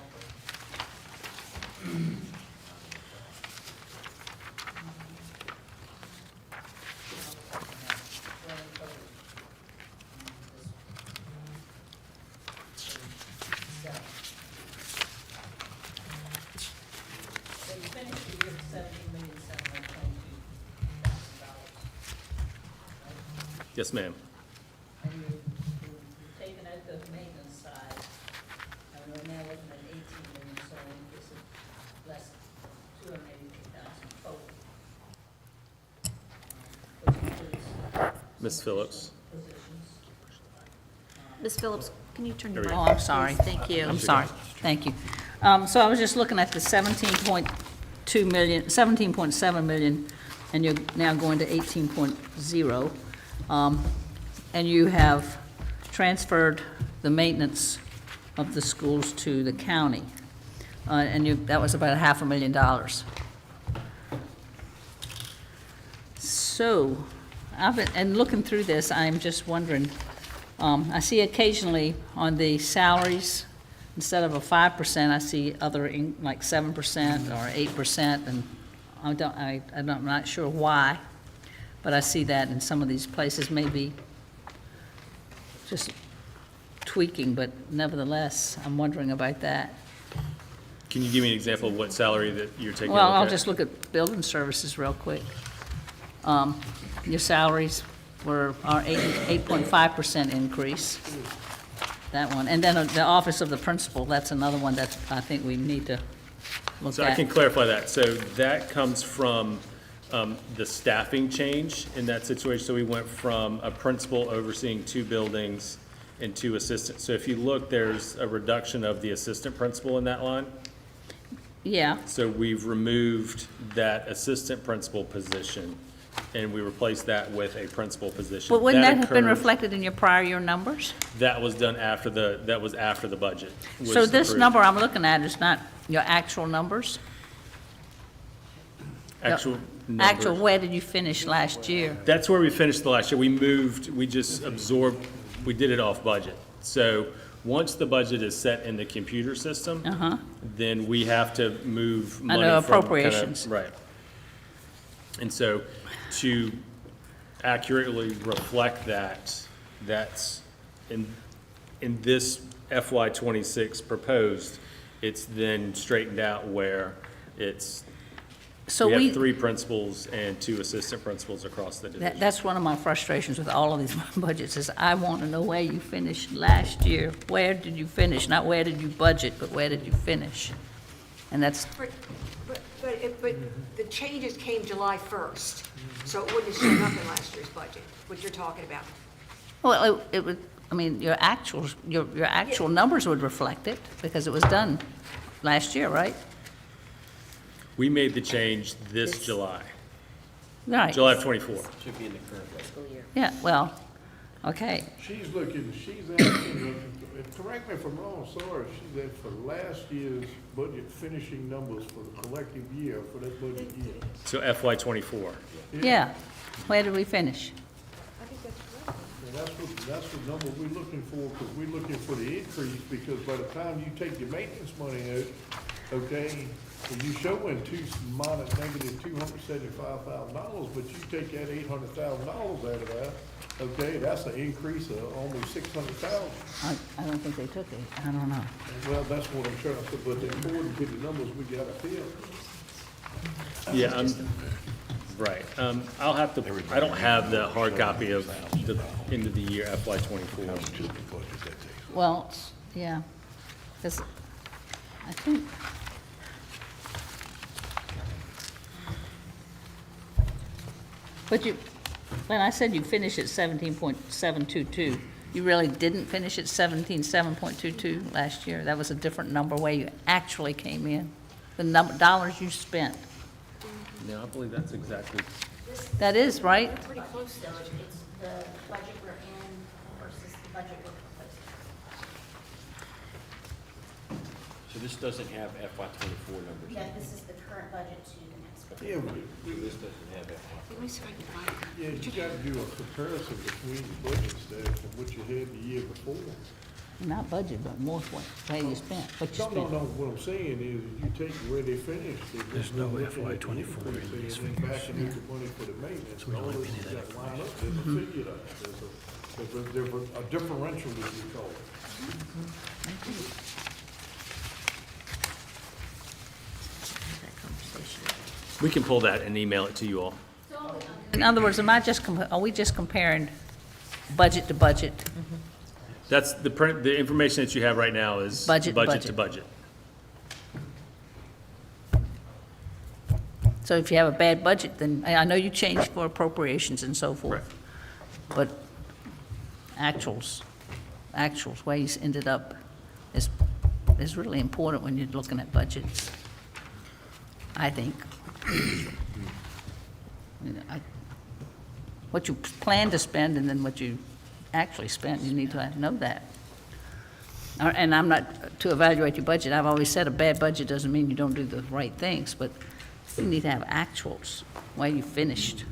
$17,722,000. Yes, ma'am. And you're taking out the maintenance side, and we're now looking at 18 million, so an increase of less, 282,000 total. Which includes Ms. Phillips? positions. Ms. Phillips, can you turn your There mic we on? Oh, I'm sorry. Thank you. I'm sorry, thank you. So I was just looking at the 17.2 million, 17.7 million, and you're now going to 18.0. And you have transferred the maintenance of the schools to the county. And that was about $500,000. So, and looking through this, I'm just wondering, I see occasionally on the salaries, instead of a 5%, I see other, like 7% or 8%, and I'm not sure why, but I see that in some of these places, maybe just tweaking, but nevertheless, I'm wondering about that. Can you give me an example of what salary that you're taking a Well, look I'll at? just look at building services real quick. Your salaries are 8.5% increase, that one. And then the office of the principal, that's another one that I think we need to look So I at. can clarify that. So that comes from the staffing change in that situation. So we went from a principal overseeing 2 buildings and 2 assistants. So if you look, there's a reduction of the assistant principal in that line. Yeah, So we've removed that assistant principal position, and we replaced that with a principal position. but wouldn't that have been occurred- reflected in your prior year numbers? That was done after that was after the budget was So this approved. number I'm looking at is not your actual numbers? Actual Actual, numbers. where did you finish last year? That's where we finished the last year. We just absorbed, we did it off budget. So once the budget is set in the computer system, then we have to move money from appropriations. Right. And so to accurately reflect that, that's in this FY '26 proposed, it's then straightened out where it's, So we have 3 principals and 2 assistant principals across the division. That's one of my frustrations with all of these budgets, is I want to know where you finished last year. Where did you finish? Not where did you budget, but where did you finish? And that's, But the changes came July 1st, so it wouldn't have shown up in last year's budget, what you're talking about. well, it would, I mean, your actual numbers would reflect it, because it was done last year, right? We made the change this July, Right. July of '24. Should be in the current budget. School year. Yeah, well, okay. She's asking, correct me if I'm wrong, sorry, she's asked for last year's budget finishing numbers for the collective year, for that budget year. So FY '24. Yeah. Where did we finish? And that's the number we're looking for, because we're looking for the increase, because by the time you take your maintenance money out, okay, and you showing minus negative $275,000, but you take that $800,000 out of that, okay, that's an increase of almost $600,000. I don't think they took it. I don't know. Well, that's what I'm trying to say, but according to the numbers we got up here. Yeah, right. I'll have to, I don't have the hard copy of the end of the year FY '24. Well, yeah, because I think, but when I said you finished at 17.722, you really didn't finish at 17.722 last year? That was a different number where you actually came in, the dollars you spent. No, I believe that's exactly, That is, right? Pretty close though, it's the budget we're in versus the budget we're proposing. So this doesn't have FY '24 numbers. Yeah, this is the current budget to the next budget. Yeah, This doesn't have FY. Let me see if I can find it. yeah, you gotta do a comparison between the budgets there from what you had the year before. Not budget, but more where you spent, what you No, spent. what I'm saying is, you take where they finished. There's no FY '24 in these And then backing into money for the maintenance, and all this has got to line up, there's a figure there. There's a differential, as you call it. That conversation. We can pull that and email it to you all. In other words, are we just comparing budget to budget? That's the information that you have right now is Budget to budget to budget. So if you have a bad budget, then, I know you changed for appropriations and so forth, but actuals, ways ended up is really important when you're looking at budgets, I think. You know, what you plan to spend and then what you actually spent, you need to know that. And I'm not to evaluate your budget. I've always said a bad budget doesn't mean you don't do the right things, but you need to have actuals, where you finished.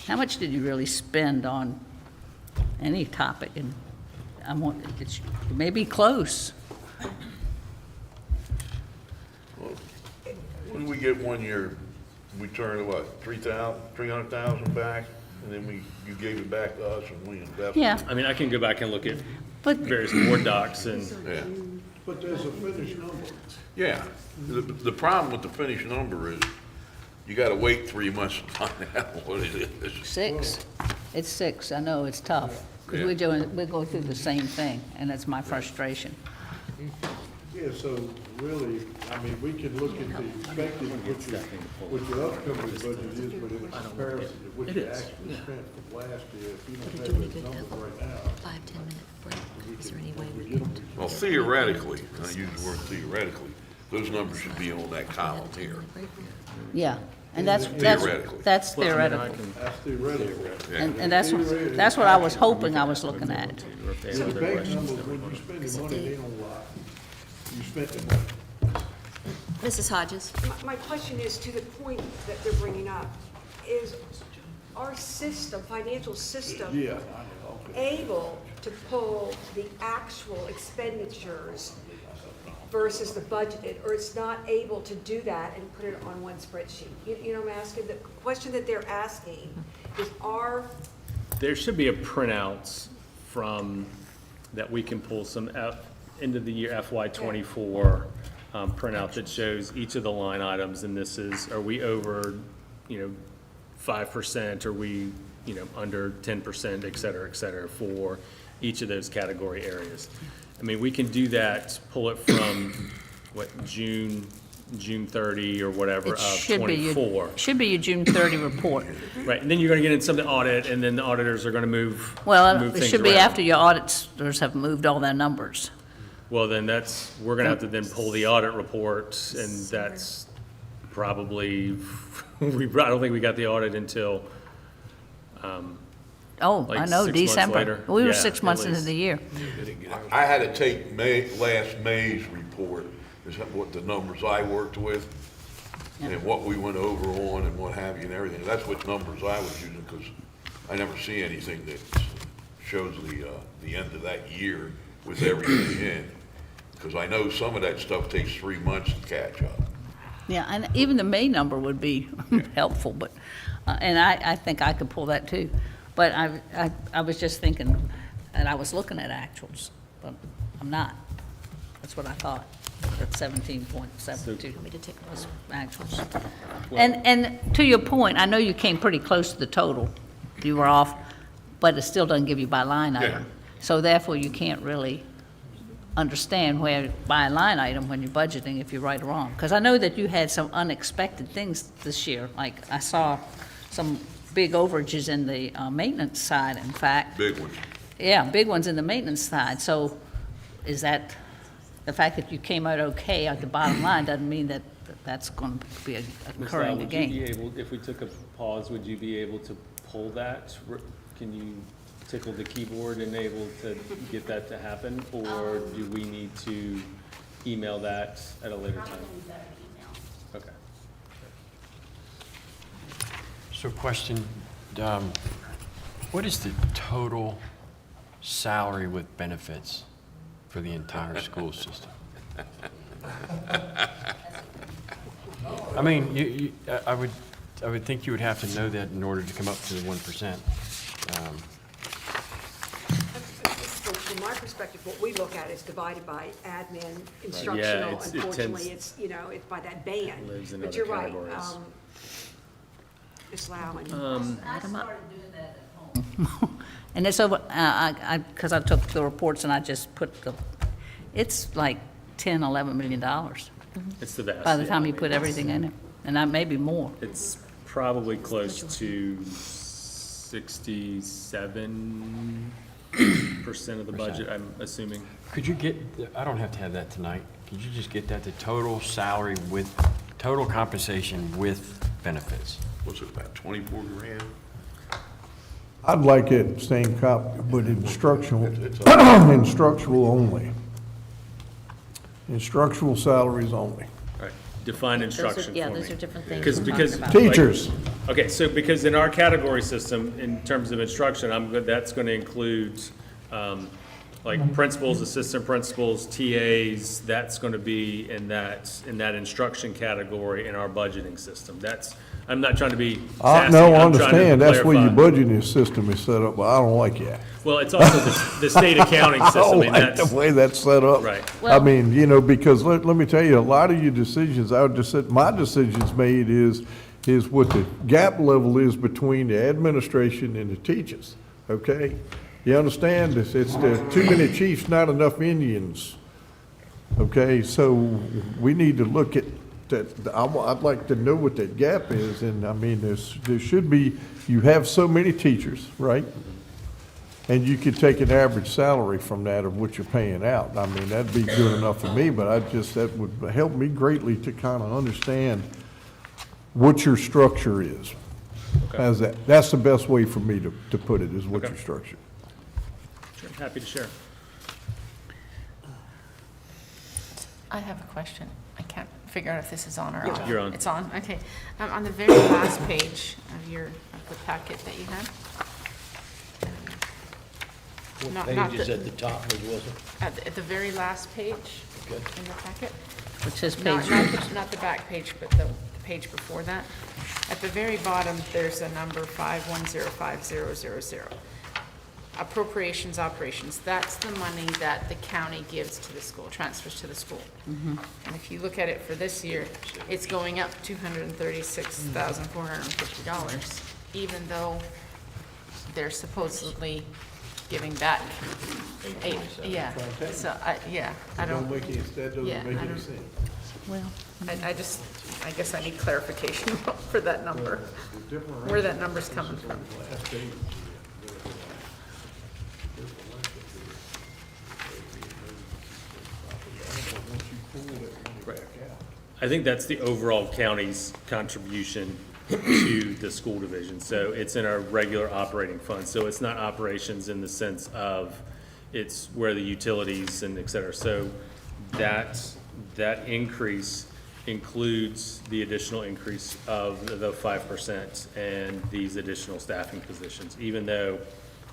How much did you really spend on any topic? And it may be close. What did we get one year? We turned what, 300,000 back, and then you gave it back to us and we invested. Yeah, I mean, I can go back and look at but various board docs and, Yeah. But there's a finished number. Yeah. The problem with the finished number is you gotta wait 3 months to find out what it is. 6. It's 6. I know it's tough because Yeah. we're going through the same thing, and that's my frustration. Yeah, so really, I mean, we can look at the expected, what your upcoming budget is, but in comparison to what you actually spent from last year, if you don't have those numbers right now. 5-10 minute break. Is there any way we get can? them. Well, theoretically, and I use the word theoretically, those numbers should be on that column here. Yeah, and that's Theoretically. that's theoretical. That's theoretical. And that's what I was hoping I was looking at. So the bank numbers, when you spend the money, they don't lie. You spent the money. Mrs. Hodges? My question is, to the point that they're bringing up, is our system, financial system, Yeah, okay. able to pull the actual expenditures versus the budgeted, or it's not able to do that and put it on one spreadsheet? You know what I'm asking? The question that they're asking is, there should be a printout from, that we can pull some end of the year FY '24 printout that shows each of the line items, and this is, are we over, 5%, are we, under 10%, et cetera, for each of those category areas. I mean, we can do that, pull it from, June 30 or whatever It of should be '24. should be your June 30 report. Right, and then you're gonna get into the audit, and then the auditors are gonna move Well, it things should be around. after your auditors have moved all their numbers. Well, then we're gonna have to then pull the audit report, and that's probably, I don't think we got the audit until, Oh, Like I know, 6 months December. later? We were Yeah, 6 at months into least. the year. I had to take last May's report, is what the numbers I worked with, and what we went over on and what have you and everything. That's what numbers I was using, because I never see anything that shows the end of that year with everything in. Because I know some of that stuff takes 3 months to catch up. Yeah, and even the May number would be helpful, but, and I think I could pull that too. But I was just thinking, and I was looking at actuals, but I'm not. That's what I thought, at 17.72 was actuals. And to your point, I know you came pretty close to the total. You were off, but it still doesn't give you by line item. Yeah. So therefore, you can't really understand where, by line item, when you're budgeting, if you're right or wrong. Because I know that you had some unexpected things this year, like I saw some big overages in the maintenance side, in fact. Big ones. Yeah, big ones in the maintenance side. So is that, the fact that you came out okay at the bottom line doesn't mean that that's going to be occurring Would you be again? able, if we took a pause, would you be able to pull that? Can you tickle the keyboard and able to get that to happen? Or do we need to email that at a later time? Probably better email. Okay. So question, what is the total salary with benefits for the entire school system? I mean, I would think you would have to know that in order to come up to the 1%. from my perspective, what we look at is divided by admin, instructional. it tends- Unfortunately, it's, it's by that band. Lives in But other you're right. categories. Ms. Lau and. I started doing that at home. And it's over, because I took the reports and I just put it's like 10, $11 million It's the vast. by the yeah. time you put everything in it, and that may be more. It's probably close to 67% of the budget, I'm assuming. Could you get, I don't have to have that tonight. Could you just get that to total salary with, total compensation with benefits? What's it, about 24 grand? I'd like it same copy, but instructional, instructional only. Instructional salaries only. All right, define instruction for me. Yeah, those are different things. Because, we're because. talking about. Teachers. Okay, so because in our category system, in terms of instruction, that's gonna include, like principals, assistant principals, TAs, that's gonna be in that instruction category in our budgeting system. I'm not trying to be sassy. No, I I'm trying to understand, that's where your clarify. budgeting system is set up, but I don't like that. Well, it's also the state accounting I system, don't and like that's, the way that's set up. right. I mean, because let me tell you, a lot of your decisions, I would just say, my decisions made is what the gap level is between the administration and the teachers, okay? You understand, it's the too many chiefs, not enough Indians, okay? So we need to look at that, I'd like to know what that gap is, and I mean, there should be, you have so many teachers, right? And you could take an average salary from that of what you're paying out. I mean, that'd be good enough for me, but that would help me greatly to kind of understand what your structure is. How's that? That's the best way for me to put it, is what Okay. your structure. Sure, happy to share. I have a question. I can't figure out if this is on or off. You're on. It's on, okay. On the very last page of the packet that you had. Not Page is the- at the top, Ms. Wilson? At the very last page Okay. in the packet. Which is Not, page, not the back page, but the page before that. At the very bottom, there's a number 5105000. Appropriations, operations, that's the money that the county gives to the school, transfers to the school. And if you look at it for this year, it's going up $236,450, even though they're supposedly giving back eight, yeah. So, I don't. That doesn't Yeah, make I any don't- sense. well, I guess I need clarification for that number, where that number's coming from. I think that's the overall county's contribution to the school division. So it's in our regular operating fund. So it's not operations in the sense of it's where the utilities and et cetera. So that increase includes the additional increase of the 5% and these additional staffing positions, even though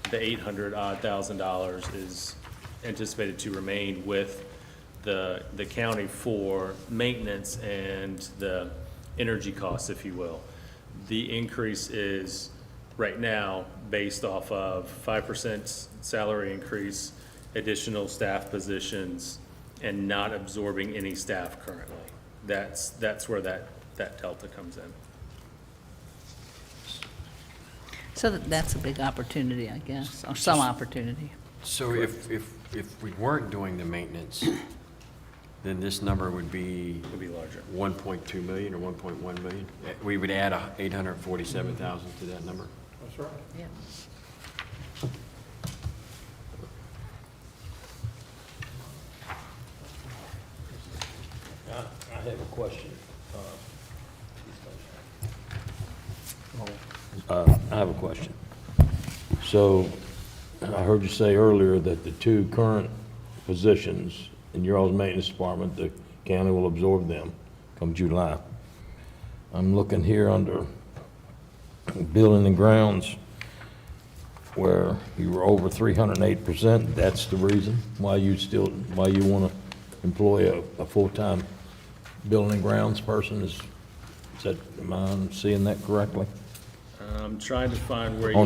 the $800,000 is anticipated to remain with the county for maintenance and the energy costs, if you will. The increase is right now based off of 5% salary increase, additional staff positions, and not absorbing any staff currently. That's where that delta comes in. so that's a big opportunity, I guess, or some opportunity. So if we weren't doing the maintenance, then this number would be It'll be larger. 1.2 million or 1.1 million? We would add 847,000 to that number? That's right. Yeah. I have a question. I have a question. So, I heard you say earlier that the two current positions in your all's maintenance department, the county will absorb them come July. I'm looking here under building and grounds, where you were over 308%. That's the reason why you want to employ a full-time building and grounds person? Is that, am I seeing that correctly? I'm trying to find where you are.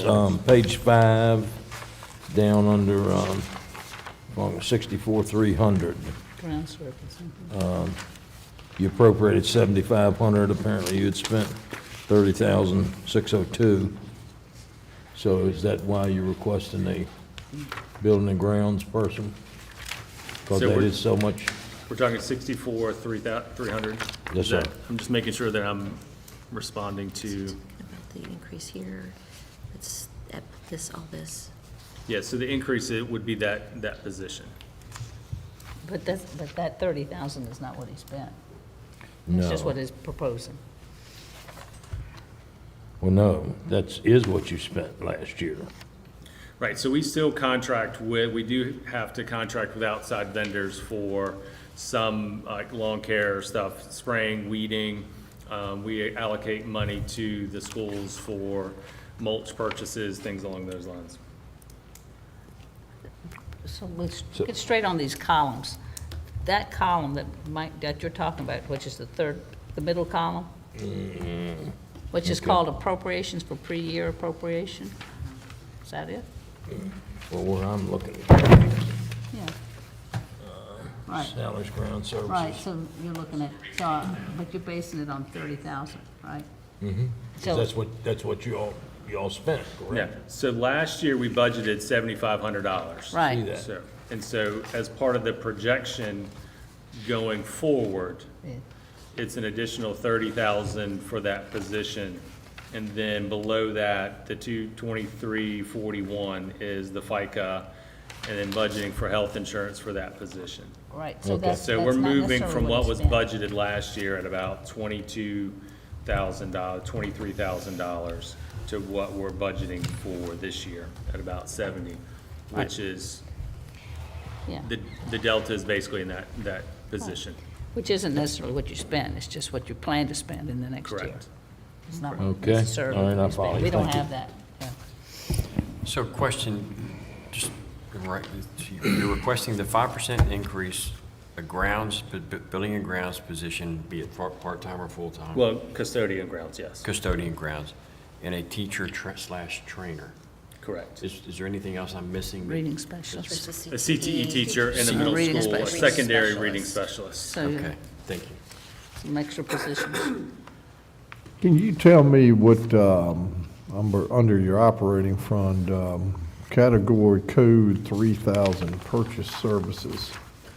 On page 5, down under $64,300. Ground surface. You appropriated 7,500, apparently you had spent 30,602. So is that why you're requesting a building and grounds person? Because So that we're- is so much, We're talking 64, 300? Yes, sir. I'm just making sure that I'm responding to, About the increase here, it's at this, all this. yeah, so the increase, it would be that position. But that 30,000 is not what he spent. no. It's just what he's proposing. Well, no, is what you spent last year. Right, so we still contract with, we do have to contract with outside vendors for some, like, lawn care stuff, spraying, weeding. We allocate money to the schools for mulch purchases, things along those lines. So let's get straight on these columns. That column that you're talking about, which is the middle column, which is Okay. called appropriations for pre-year appropriation, is that it? Well, where I'm looking, Yeah. Right, salaries, ground services. right, so you're looking at, but you're basing it on 30,000, right? Mm-hmm. So- That's what you all spent, Yeah, correct? so last year, we budgeted $7,500. Right. See that? So as part of the projection going forward, Yeah. it's an additional 30,000 for that position. And then below that, the 22341 is the FICA, and then budgeting for health insurance for that position. Right, so Okay. that's So that's we're not moving necessarily from what he was spent. budgeted last year at about $22,000, $23,000 to what we're budgeting for this year at about 70, which is, Yeah, the delta is basically in that position. which isn't necessarily what you spend, it's just what you plan to spend in the next year. Correct. It's not Okay. necessarily All right, I what you spend. follow you. We don't Thank you. have that, yeah. So question, just, right, you're requesting the 5% increase, a building and grounds position, be it part-time or full-time? Well, custodian grounds, yes, Custodian grounds, and a teacher slash trainer. correct. Is there anything else I'm missing? Reading specialist. A CTE teacher in the middle Reading school, a specialist. secondary reading specialist. So you Okay, thank you. some extra positions. Can you tell me what, under your operating fund, category code 3,000, purchase services,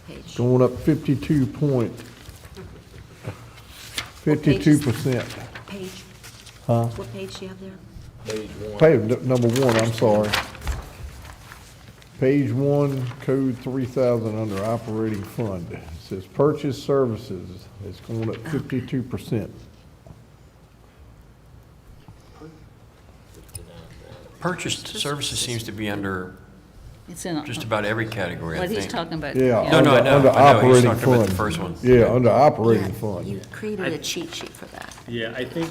Page. going up 52%. Page. Huh? What page do you have there? Number one, I'm sorry. Page one, code 3,000 under operating fund. It says purchase services, it's going up 52%. Purchased services seems to be under It's in, just about every category, I what think. he's talking about. Yeah. No, no, I know, Under I know, he's operating talking about the fund. first one. Yeah, under operating Yeah, fund. You created a cheat sheet for that. Yeah, I think,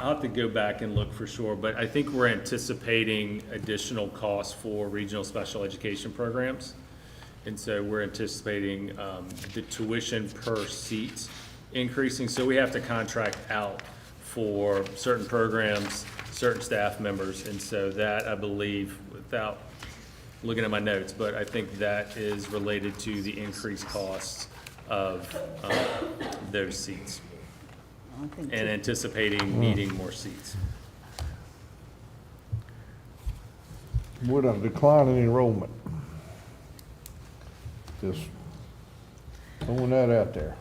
I'll have to go back and look for sure, but I think we're anticipating additional costs for regional special education programs. And so we're anticipating the tuition per seat increasing, so we have to contract out for certain programs, certain staff members, and so that, I believe, without looking at my notes, but I think that is related to the increased costs of those seats I think and anticipating needing more seats. With a decline in enrollment. Just throwing that out there.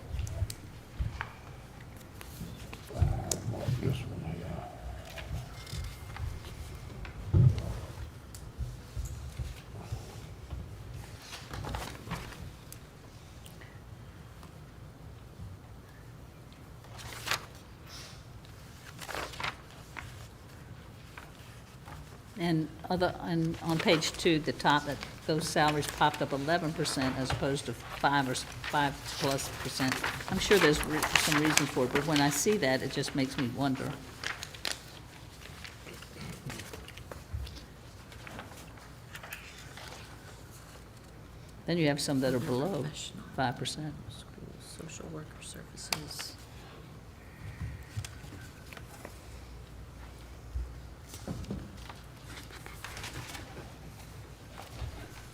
This one here. And on page two, the top, that those salaries popped up 11% as opposed to 5+%. I'm sure there's some reason for it, but when I see that, it just makes me wonder. Then you have some that are below 5%. Schools, social worker services.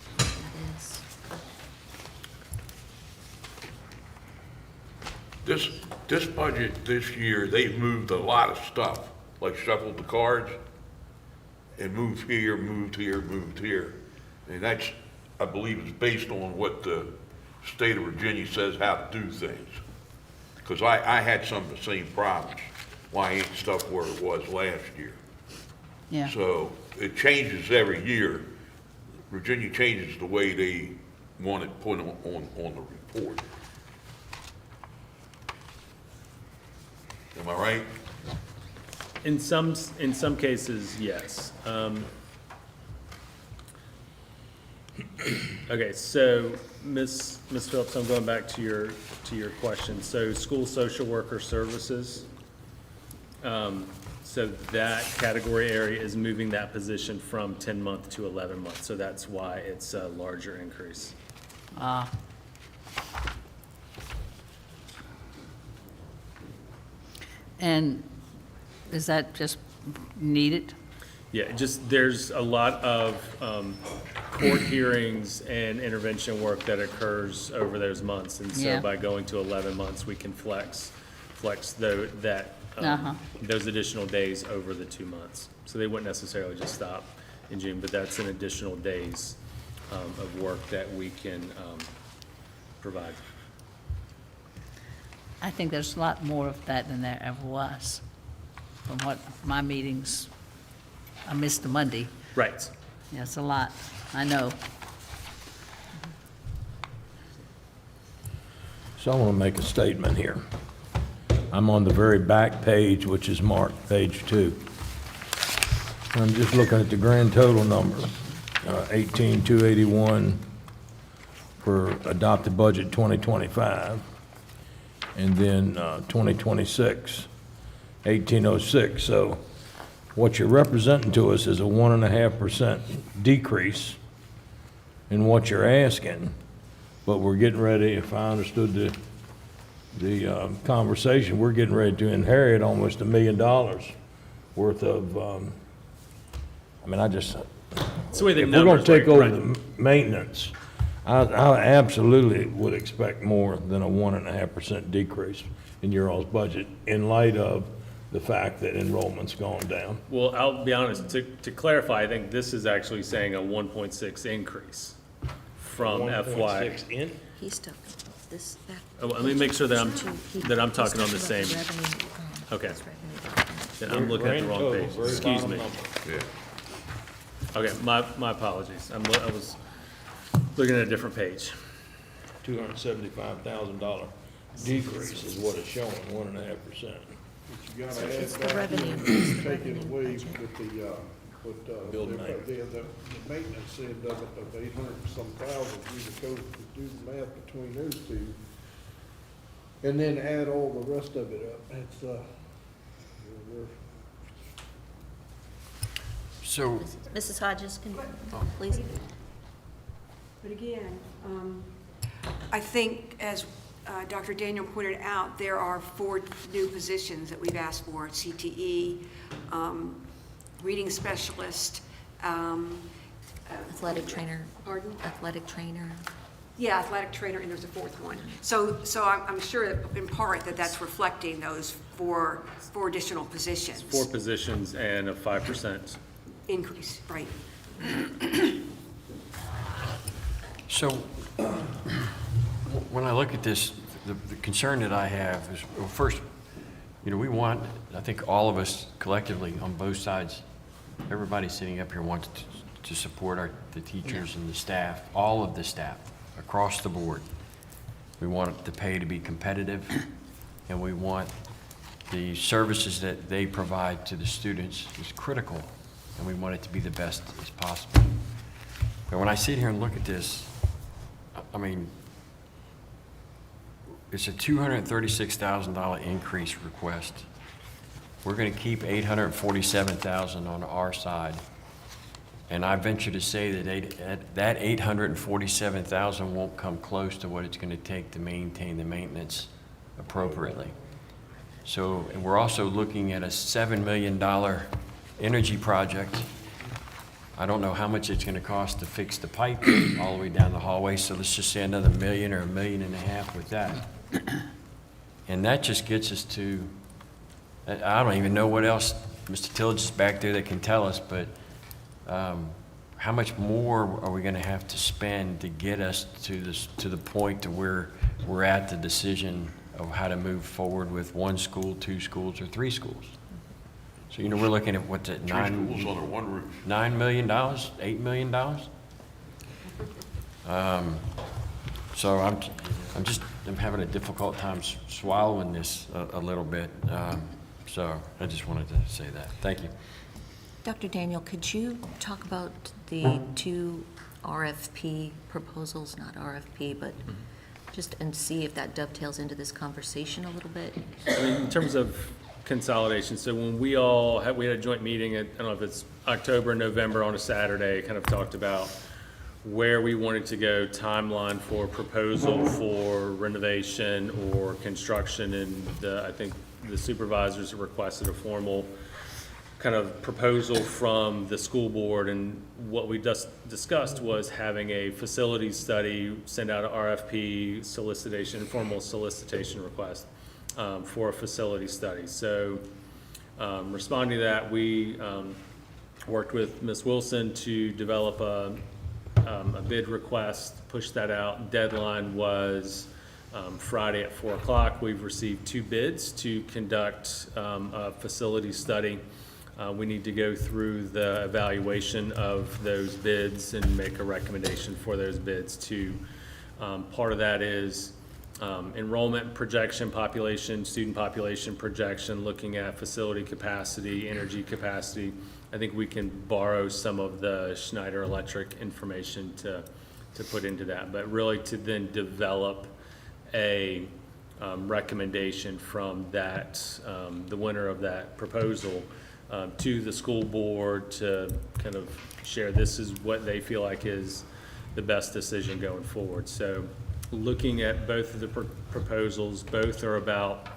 That this budget this year, they've moved a lot of stuff, like shuffled the cards and moved here, moved here, moved here. And that's, I believe, is based on what the state of Virginia says how to do things. Because I had some of the same problems. Why ain't stuff where it was last year? Yeah. So it changes every year. Virginia changes the way they want it put on the report. Am I right? In some cases, yes. Okay, so Ms. Phillips, I'm going back to your question. So school social worker services, so that category area is moving that position from 10-month to 11-month. So that's why it's a larger increase. And is that just needed? Yeah, just, there's a lot of court hearings and intervention work that occurs over those months. And so Yeah. by going to 11 months, we can flex those additional days over the 2 months. So they wouldn't necessarily just stop in June, but that's an additional days of work that we can provide. I think there's a lot more of that than there ever was. From what my meetings, I missed the Monday. Right. Yeah, it's a lot, I know. So I want to make a statement here. I'm on the very back page, which is marked page 2. I'm just looking at the grand total number, 18,281 for adopted budget 2025, and then 2026, 1806. So what you're representing to us is a 1.5% decrease in what you're asking, but we're getting ready, if I understood the conversation, we're getting ready to inherit almost $1 million worth of, I mean, I just, It's the way the if we're gonna numbers take work, over right. the maintenance, I absolutely would expect more than a 1.5% decrease in your all's budget in light of the fact that enrollment's gone down. Well, I'll be honest, to clarify, I think this is actually saying a 1.6 increase from FY. He's talking about this, that. Oh, let me make sure that I'm talking on the same. Okay. Then I'm looking at the wrong page. Excuse me. Yeah. Okay, my apologies. I was looking at a different page. $275,000 decrease is what it's showing, 1.5%. You gotta add It's the back revenue. in, taking away with the Building the maintenance end of it, of 800 and some thousand, you would go to do the math between those two. And then add all the rest of it up. It's, we're, So, Mrs. Hodges, can you, please? But again, I think, as Dr. Daniel pointed out, there are 4 new positions that we've asked for: CTE, reading specialist. Athletic trainer. Pardon? Athletic trainer. Yeah, athletic trainer, and there's a 4th one. So I'm sure that in part that's reflecting those four additional positions. 4 positions and a 5%. Increase, right. so, when I look at this, the concern that I have is, well, first, we want, I think all of us collectively on both sides, everybody sitting up here wants to support the teachers and the staff, all of the staff, across the board. We want the pay to be competitive, and we want the services that they provide to the students is critical, and we want it to be the best as possible. But when I sit here and look at this, I mean, it's a $236,000 increase request. We're going to keep $847,000 on our side. And I venture to say that $847,000 won't come close to what it's going to take to maintain the maintenance appropriately. So, and we're also looking at a $7 million energy project. I don't know how much it's going to cost to fix the pipe all the way down the hallway, so let's just say another $1 million or $1.5 million with that. And that just gets us to, I don't even know what else, Mr. Tillage is back there that can tell us, but how much more are we gonna have to spend to get us to this, to the point to where we're at the decision of how to move forward with 1 school, 2 schools, or 3 schools? So, you know, we're looking at what's it, 3 schools under one roof. $9 million, $8 million? So I'm having a difficult time swallowing this a little bit. So I just wanted to say that. Thank you. Dr. Daniel, could you talk about the 2 RFP proposals, not RFP, but just, and see if that dovetails into this conversation a little bit? I mean, in terms of consolidation, so when we had a joint meeting at, I don't know if it's October, November on a Saturday, kind of talked about where we wanted to go, timeline for proposal for renovation or construction, and I think the supervisors requested a formal kind of proposal from the school board, and what we just discussed was having a facility study, send out an RFP solicitation, formal solicitation request for a facility study. So responding to that, we worked with Ms. Wilson to develop a bid request, push that out. Deadline was Friday at 4 o'clock. We've received 2 bids to conduct a facility study. We need to go through the evaluation of those bids and make a recommendation for those bids too. Part of that is enrollment projection, student population projection, looking at facility capacity, energy capacity. I think we can borrow some of the Schneider Electric information to put into that, but really to then develop a recommendation from that, the winner of that proposal, to the school board to kind of share this is what they feel like is the best decision going forward. So looking at both of the proposals, both are about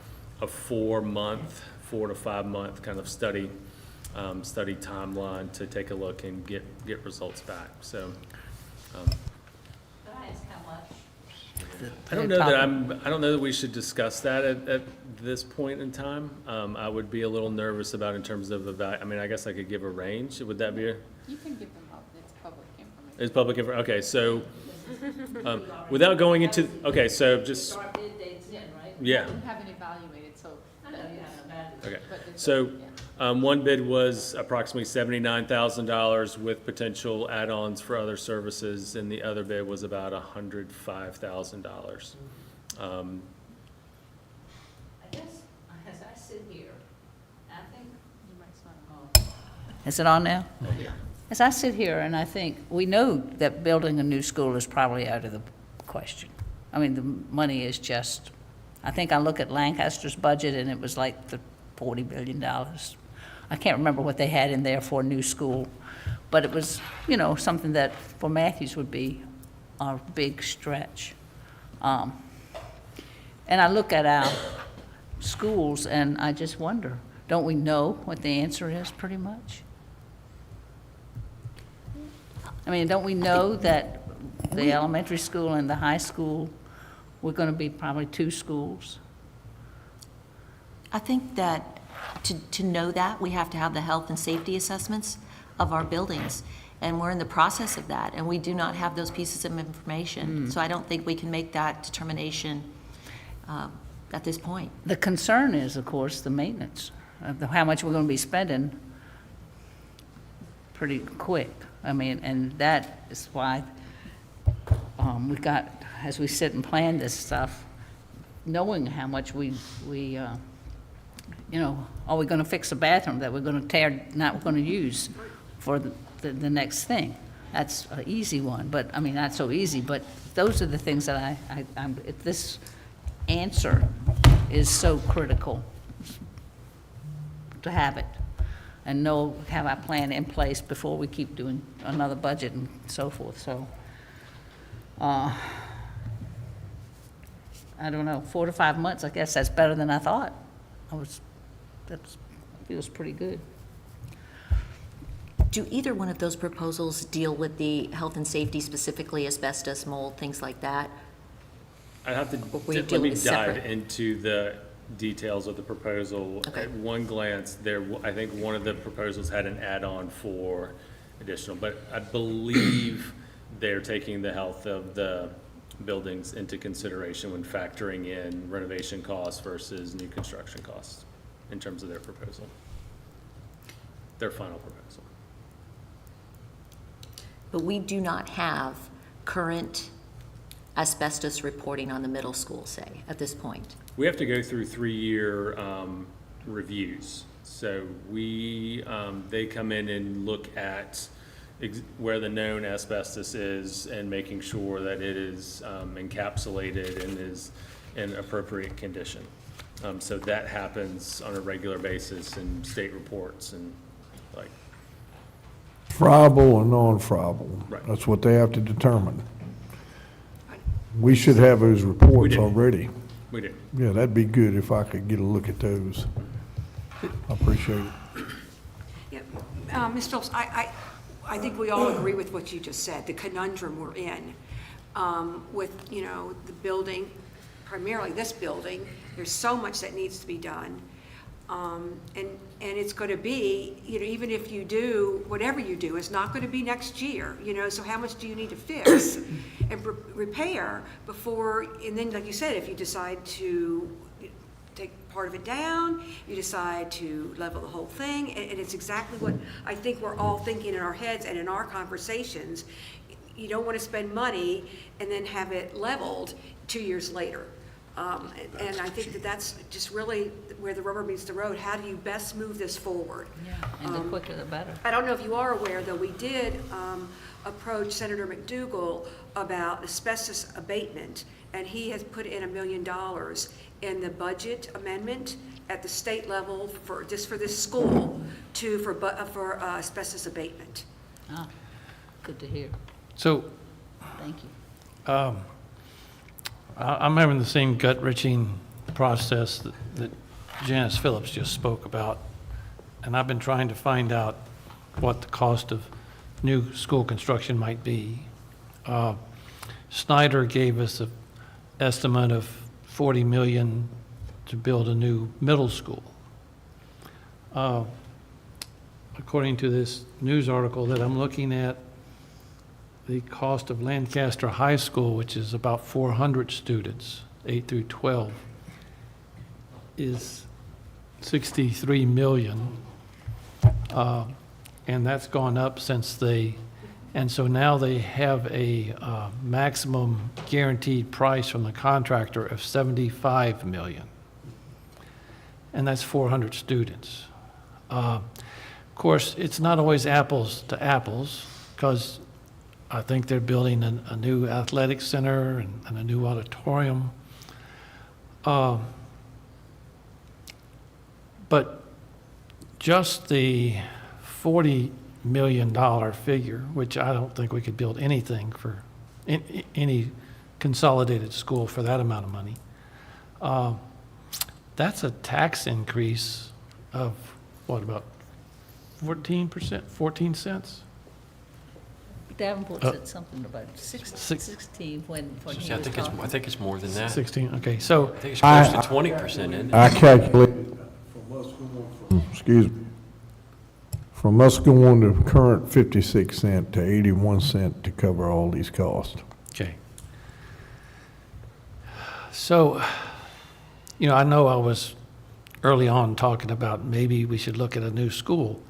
a 4 to 5 month kind of study timeline to take a look and get results back. So Can I ask how much? I don't know that we should discuss that at this point in time. I would be a little nervous about in terms of I mean, I guess I could give a range. Would that be You can give them up, it's public information. is public info? Okay, so without going into, okay, so just, Our bid date's in, right? yeah. We haven't evaluated, so. I know you haven't evaluated. Okay, But it's- so, yeah. one bid was approximately $79,000 with potential add-ons for other services, and the other bid was about $105,000. I guess, as I sit here, I think, You might sign Is it on now? As I sit here and I think, we know that building a new school is probably out of the question. I mean, the money is just, I think I look at Lancaster's budget and it was like the $40 billion. I can't remember what they had in there for a new school, but it was, you know, something that for Matthews would be a big stretch. And I look at our schools and I just wonder, don't we know what the answer is pretty much? I mean, don't we know that the elementary school and the high school, we're going to be probably 2 schools? I think that to know that, we have to have the health and safety assessments of our buildings. And we're in the process of that, and we do not have those pieces of information. So I don't think we can make that determination at this point. The concern is, of course, the maintenance, how much we're going to be spending pretty quick. I mean, and that is why we got, as we sit and plan this stuff, knowing how much we you know, are we going to fix a bathroom that we're going to tear, not going to use for the next thing? That's an easy one, but, I mean, not so easy, but those are the things that this answer is so critical to have it and have our plan in place before we keep doing another budget and so forth, so. I don't know, 4 to 5 months, I guess that's better than I thought. That feels pretty good. Do either one of those proposals deal with the health and safety, specifically asbestos, mold, things like that? I'd have to, Or you let deal me with dive separate? into the details of the proposal. Okay. At one glance, I think one of the proposals had an add-on for additional, but I believe they're taking the health of the buildings into consideration when factoring in renovation costs versus new construction costs in terms of their proposal, their final proposal. But we do not have current asbestos reporting on the middle school, say, at this point. We have to go through 3-year reviews. So they come in and look at where the known asbestos is and making sure that it is encapsulated and is in appropriate condition. So that happens on a regular basis in state reports and like. Friable or non-friable. Right. That's what they have to determine. We should have those reports do. already. We do. Yeah, that'd be good if I could get a look at those. I appreciate it. Yeah, Ms. Phillips, I think we all agree with what you just said, the conundrum we're in with, the building, primarily this building. There's so much that needs to be done. And it's going to be, even if you do, whatever you do, it's not going to be next year, so how much do you need to fix and repair before, and then, like you said, if you decide to take part of it down, you decide to level the whole thing, and it's exactly what I think we're all thinking in our heads and in our conversations. You don't want to spend money and then have it leveled 2 years later. And I think that's just really where the rubber meets the road. How do you best move this forward? Yeah, and the quicker the better. I don't know if you are aware, though, we did approach Senator McDougal about asbestos abatement, and he has put in $1 million in the budget amendment at the state level for this school for asbestos abatement. Ah, good to hear. So Thank you. I'm having the same gut-wrenching process that Janice Phillips just spoke about, and I've been trying to find out what the cost of new school construction might be. Snyder gave us an estimate of $40 million to build a new middle school. According to this news article that I'm looking at, the cost of Lancaster High School, which is about 400 students, 8 through 12, is $63 million. And that's gone up since and so now they have a maximum guaranteed price from the contractor of $75 million. And that's 400 students. Of course, it's not always apples to apples, because I think they're building a new athletic center and a new auditorium. But just the $40 million figure, which I don't think we could build anything for any consolidated school for that amount of money, that's a tax increase of, what, about 14%, 14 cents? Davenport said something about 16 when he See, I was think talking. I think it's more than that. 16, okay, so, I think it's close to 20%, isn't it? I calculated from us from us going to current 56 cent to 81 cent to cover all these costs. okay. So, I know I was early on talking about maybe we should look at a new school.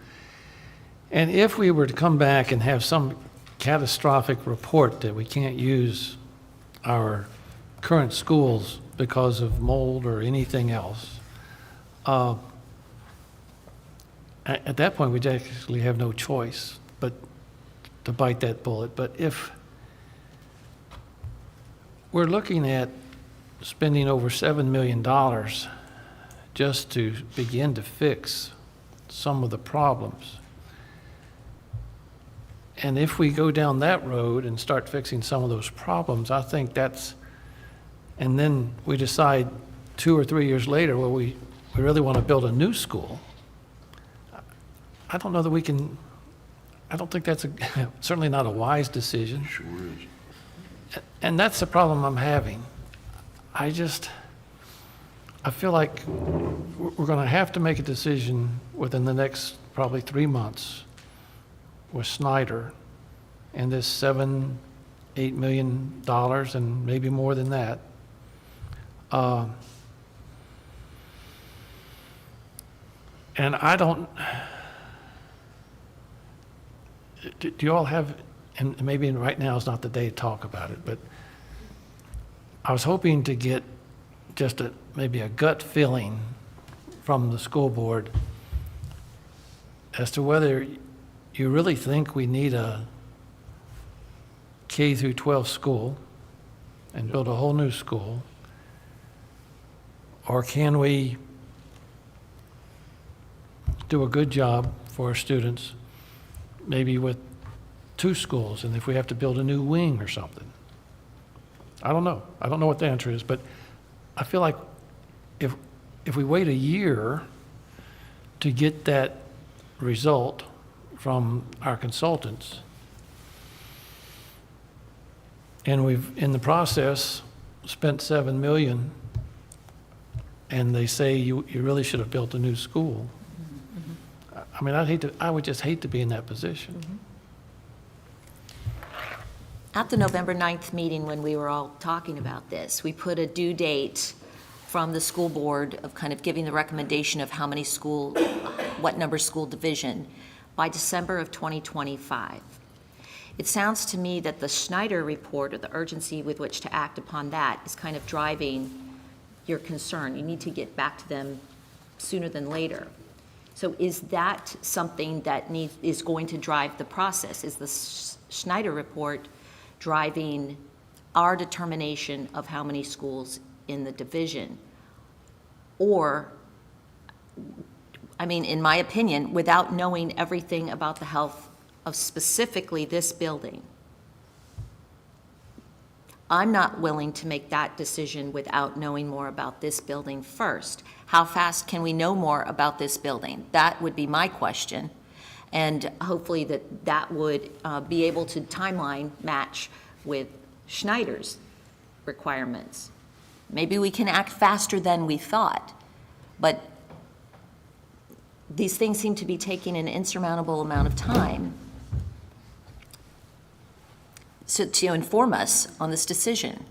And if we were to come back and have some catastrophic report that we can't use our current schools because of mold or anything else, at that point, we'd actually have no choice but to bite that bullet. But if we're looking at spending over $7 million just to begin to fix some of the problems, and if we go down that road and start fixing some of those problems, I think and then we decide 2 or 3 years later, well, we really want to build a new school. I don't know that we can, I don't think that's certainly not a wise decision. Sure is. And that's the problem I'm having. I feel like we're going to have to make a decision within the next probably 3 months with Snyder and this $7-8 million and maybe more than that. And I don't, do you all have, and maybe right now is not the day to talk about it, but I was hoping to get just maybe a gut feeling from the school board as to whether you really think we need a K through 12 school and build a whole new school, or can we do a good job for our students, maybe with 2 schools, and if we have to build a new wing or something. I don't know. I don't know what the answer is, but I feel like if we wait a year to get that result from our consultants, and we've, in the process, spent $7 million, and they say you really should have built a new school. I mean, I would just hate to be in that position. At the November 9th meeting, when we were all talking about this, we put a due date from the school board of kind of giving the recommendation of how many school, what number school division, by December of 2025. It sounds to me that the Schneider report, or the urgency with which to act upon that, is kind of driving your concern. You need to get back to them sooner than later. So is that something that is going to drive the process? Is the Schneider report driving our determination of how many schools in the division? Or, I mean, in my opinion, without knowing everything about the health of specifically this building, I'm not willing to make that decision without knowing more about this building first. How fast can we know more about this building? That would be my question. And hopefully that would be able to timeline match with Schneider's requirements. Maybe we can act faster than we thought, but these things seem to be taking an insurmountable amount of time. So to inform us on this decision.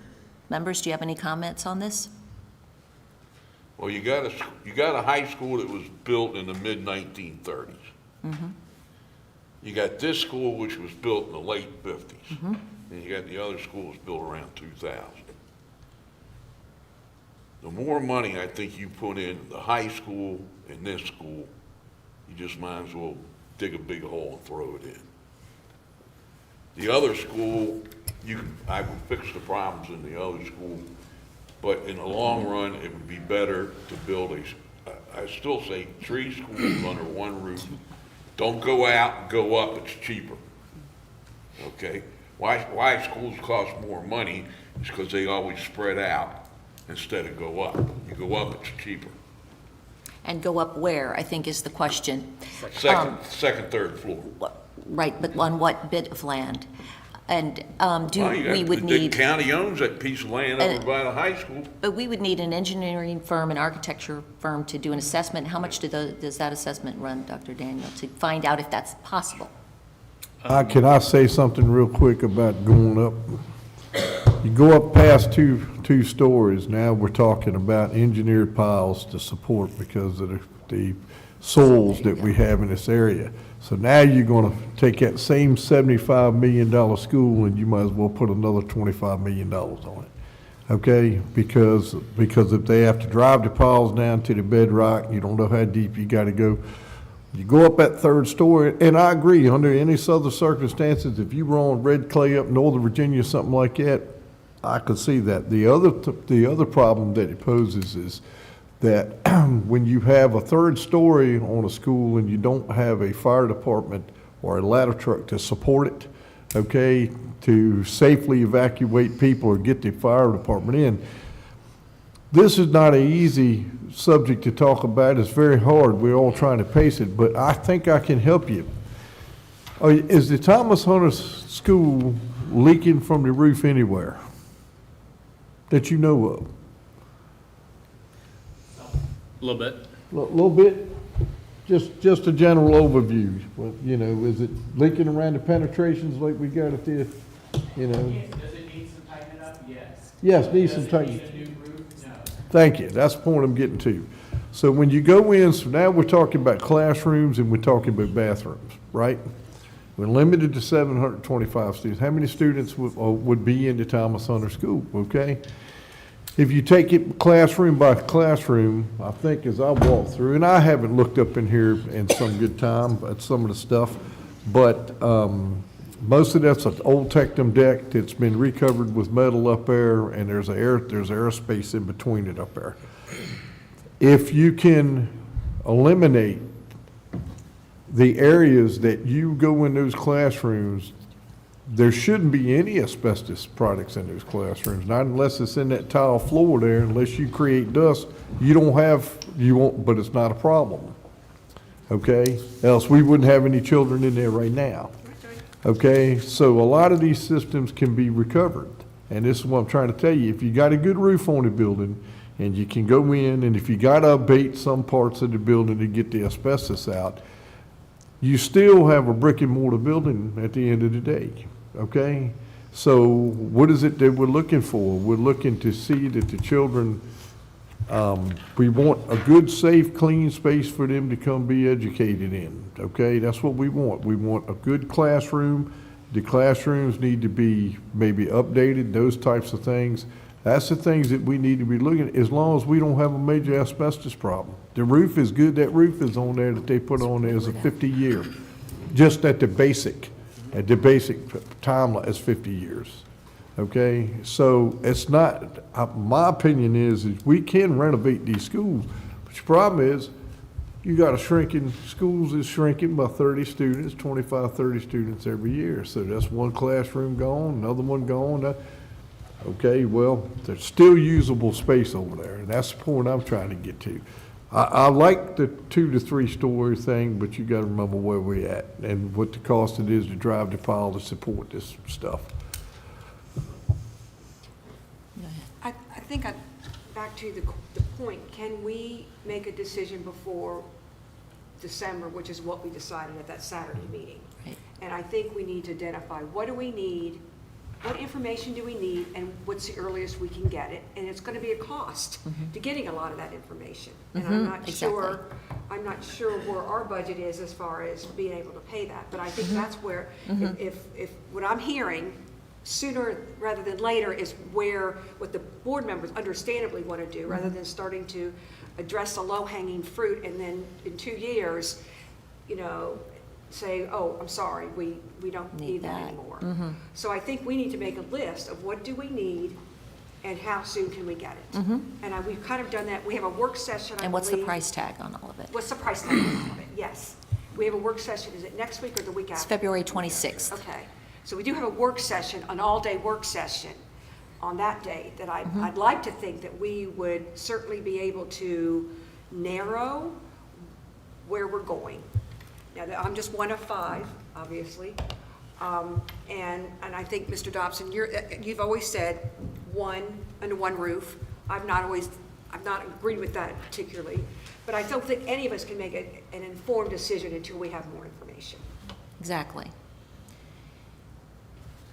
Members, do you have any comments on this? Well, you got a high school that was built in the mid-1930s. Mm-hmm. You got this school, which was built in the late 50s. Mm-hmm. And you got the other schools built around 2000. The more money I think you put in the high school and this school, you just might as well dig a big hole and throw it in. The other school, I would fix the problems in the other school, but in the long run, it would be better to build I still say 3 schools under one roof. Don't go out and go up, it's cheaper. Okay? Why schools cost more money is because they always spread out instead of go up. You go up, it's cheaper. And go up where, I think is the question. Second, third floor. Right, but on what bit of land? And We would need... The county owns that piece of land over by the high school. But we would need an engineering firm, an architecture firm to do an assessment. How much does that assessment run, Dr. Daniel, to find out if that's possible? Can I say something real quick about going up? You go up past two stories, now we're talking about engineered piles to support because of the soils that we have in this area. So now you're going to take that same $75 million school and you might as well put another $25 million on it, okay? Because if they have to drive the piles down to the bedrock, you don't know how deep you got to go. You go up that third story, and I agree, under any other circumstances, if you were on red clay up Northern Virginia, something like that, I could see that. The other problem that it poses is that when you have a third story on a school and you don't have a fire department or a ladder truck to support it, okay, to safely evacuate people or get the fire department in, this is not an easy subject to talk about. It's very hard. We're all trying to pace it, but I think I can help you. Is the Thomas Hunter School leaking from the roof anywhere that you know of? A little bit. Little bit? Just a general overview. Well, you know, is it leaking around the penetrations like we got it there? You know? Does it need some tightening up? Yes. Yes, needs some tightening. Does it need a new roof? No. Thank you. That's the point I'm getting to. So when you go in, so now we're talking about classrooms and we're talking about bathrooms, right? We're limited to 725 students. How many students would be in the Thomas Hunter School, okay? If you take it classroom by classroom, I think as I walk through, and I haven't looked up in here in some good time at some of the stuff, but most of that's an old Tectum deck that's been recovered with metal up there, and there's aerospace in between it up there. If you can eliminate the areas that you go in those classrooms, there shouldn't be any asbestos products in those classrooms, not unless it's in that tile floor there, unless you create dust, you won't, but it's not a problem. Okay? Else we wouldn't have any children in there right now. Okay? So a lot of these systems can be recovered. And this is what I'm trying to tell you. If you got a good roof on the building, and you can go in, and if you got to abate some parts of the building to get the asbestos out, you still have a brick and mortar building at the end of the day, okay? So what is it that we're looking for? We're looking to see that the children, we want a good, safe, clean space for them to come be educated in, okay? That's what we want. We want a good classroom. The classrooms need to be maybe updated, those types of things. That's the things that we need to be looking at, as long as we don't have a major asbestos problem. The roof is good, that roof is on there that they put on there is a 50-year, just at the basic timeline is 50 years, okay? So it's not, my opinion is we can renovate these schools, but the problem is, you got schools is shrinking by 30 students, 25, 30 students every year. So that's one classroom gone, another one gone. Okay, well, there's still usable space over there, and that's the point I'm trying to get to. I like the 2 to 3 story thing, but you got to remember where we're at and what the cost it is to drive the pile to support this stuff. I think back to the point, can we make a decision before December, which is what we decided at that Saturday meeting? Right. And I think we need to identify, what do we need, what information do we need, and what's the earliest we can get it? And it's going to be a cost to getting a lot of that information. And I'm not sure where our budget is as far as being able to pay that. But I think that's where, if what I'm hearing sooner rather than later is what the board members understandably want to do, rather than starting to address the low-hanging fruit and then in 2 years, you know, say, oh, I'm sorry, we don't need that anymore. So I think we need to make a list of what do we need and how soon can we get it. And we've kind of done that. We have a work session, And what's the price tag on all of it? What's the price tag on all of it? Yes. We have a work session. Is it next week or the week after? It's February 26th. Okay. So we do have a work session, an all-day work session on that day that I'd like to think that we would certainly be able to narrow where we're going. Now, I'm just one of 5, obviously. And I think, Mr. Dobson, you've always said under one roof. I've not agreed with that particularly. But I don't think any of us can make an informed decision until we have more information. Exactly.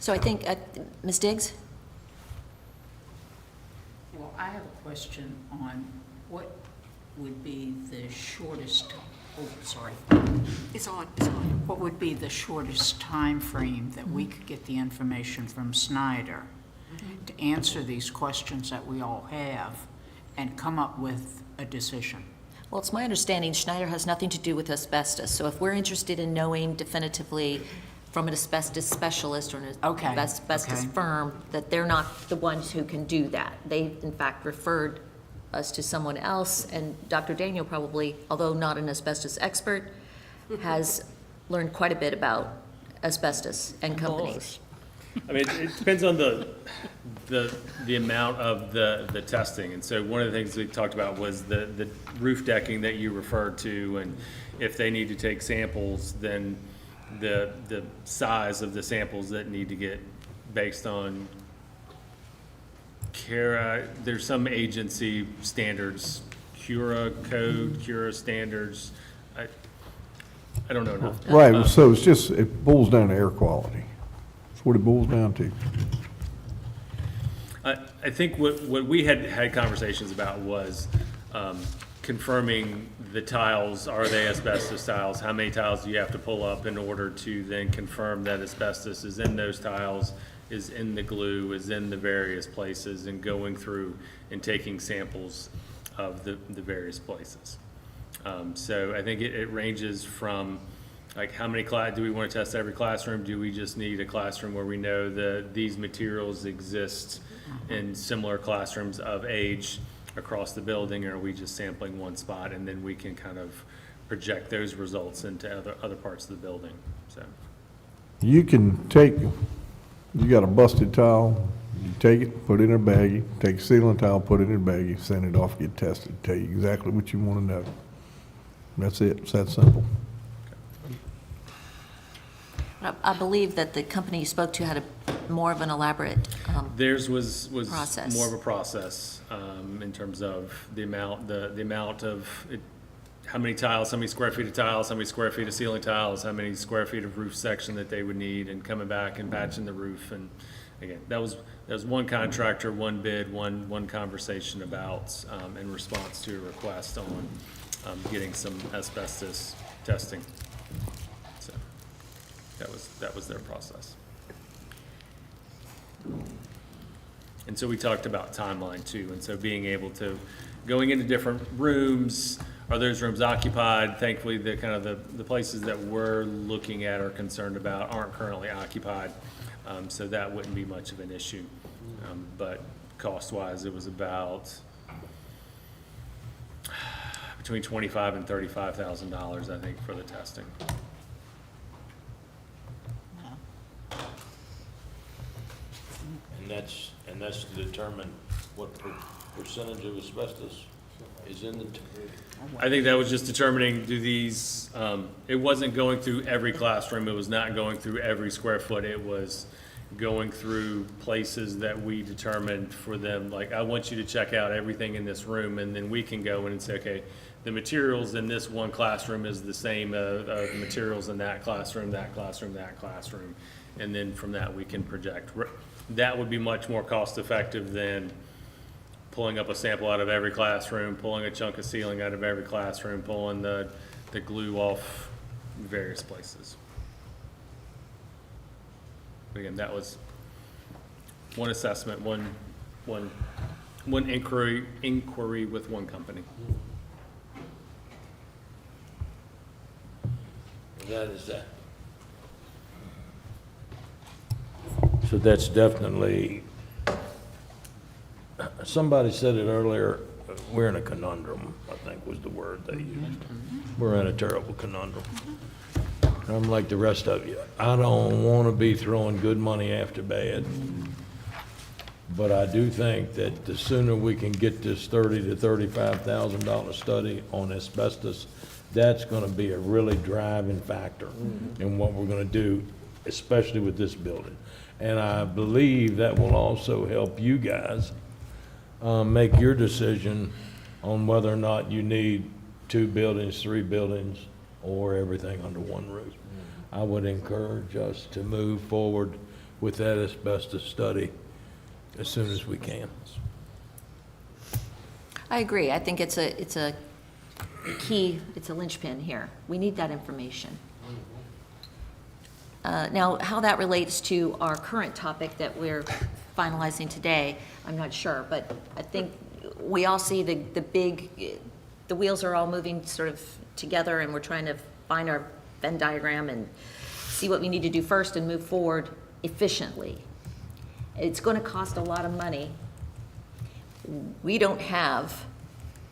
So I think, Ms. Diggs? Well, I have a question on what would be the shortest, It's on. what would be the shortest time frame that we could get the information from Snyder to answer these questions that we all have and come up with a decision? Well, it's my understanding Schneider has nothing to do with asbestos. So if we're interested in knowing definitively from an asbestos specialist or an asbestos firm, that they're not the ones who can do that. They, in fact, referred us to someone else, and Dr. Daniel probably, although not an asbestos expert, has learned quite a bit about asbestos and companies. I mean, it depends on the amount of the testing. And so one of the things we talked about was the roof decking that you referred to, and if they need to take samples, then the size of the samples that need to get based on there's some agency standards, Cura code, Cura standards. I don't know enough. Right, so it's just, it boils down to air quality. That's what it boils down to. I think what we had conversations about was confirming the tiles, are they asbestos tiles? How many tiles do you have to pull up in order to then confirm that asbestos is in those tiles, is in the glue, is in the various places, and going through and taking samples of the various places. So I think it ranges from, like, how many do we want to test every classroom? Do we just need a classroom where we know that these materials exist in similar classrooms of age across the building, or are we just sampling one spot and then we can kind of project those results into other parts of the building? So You can take, you got a busted tile, you take it, put it in a baggie, take a sealant tile, put it in a baggie, send it off, get tested, tell you exactly what you want to know. That's it, it's that simple. I believe that the company you spoke to had more of an elaborate theirs was process. more of a process in terms of the amount of how many tiles, how many square feet of tiles, how many square feet of ceiling tiles, how many square feet of roof section that they would need, and coming back and patching the roof. And again, that was one contractor, one bid, one conversation about in response to a request on getting some asbestos testing. So that was their process. And so we talked about timeline too, and so being able to, going into different rooms, are those rooms occupied? Thankfully, the places that we're looking at or concerned about aren't currently occupied, so that wouldn't be much of an issue. But cost-wise, it was about between $25,000 and $35,000, I think, for the testing. And that's to determine what percentage of asbestos is in the. I think that was just determining, do these, it wasn't going through every classroom, it was not going through every square foot, it was going through places that we determined for them, like, I want you to check out everything in this room, and then we can go in and say, okay, the materials in this one classroom is the same the materials in that classroom, that classroom, that classroom, and then from that we can project. That would be much more cost effective than pulling up a sample out of every classroom, pulling a chunk of ceiling out of every classroom, pulling the glue off various places. But again, that was one assessment, one inquiry with one company. That is that. So that's definitely, somebody said it earlier, we're in a conundrum, I think was the word they used. We're in a terrible conundrum. I'm like the rest of you. I don't want to be throwing good money after bad. But I do think that the sooner we can get this $30,000 to $35,000 study on asbestos, that's going to be a really driving factor in what we're going to do, especially with this building. And I believe that will also help you guys make your decision on whether or not you need 2 buildings, 3 buildings, or everything under one roof. I would encourage us to move forward with that asbestos study as soon as we can. I agree. I think it's a key, it's a linchpin here. We need that information. Now, how that relates to our current topic that we're finalizing today, I'm not sure, but I think we all see the wheels are all moving sort of together, and we're trying to find our Venn diagram and see what we need to do first and move forward efficiently. It's going to cost a lot of money. We don't have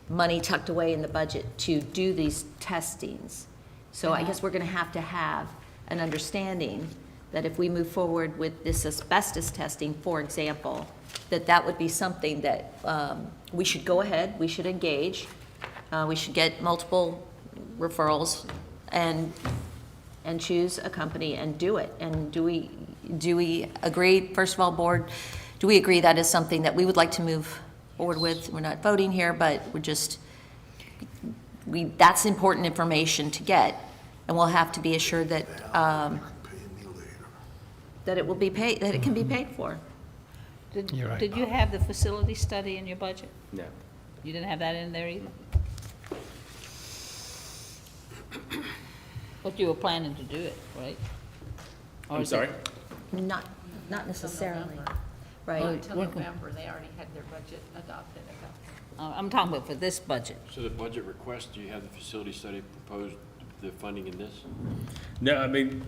money tucked away in the budget to do these testings. So I guess we're going to have an understanding that if we move forward with this asbestos testing, for example, that would be something that we should go ahead, we should engage, we should get multiple referrals and choose a company and do it. And do we agree, first of all, board, do we agree that is something that we would like to move forward with? We're not voting here, but we're just that's important information to get, and we'll have to be assured that, that it will be paid, that it can be paid for. You're right. Did you have the facility study in your budget? No. You didn't have that in there either? But you were planning to do it, right? Or I'm is it- sorry? Not necessarily, right? Until November, they already had their budget adopted. I'm talking about for this budget. So the budget request, do you have the facility study proposed, the funding in this? No, I mean,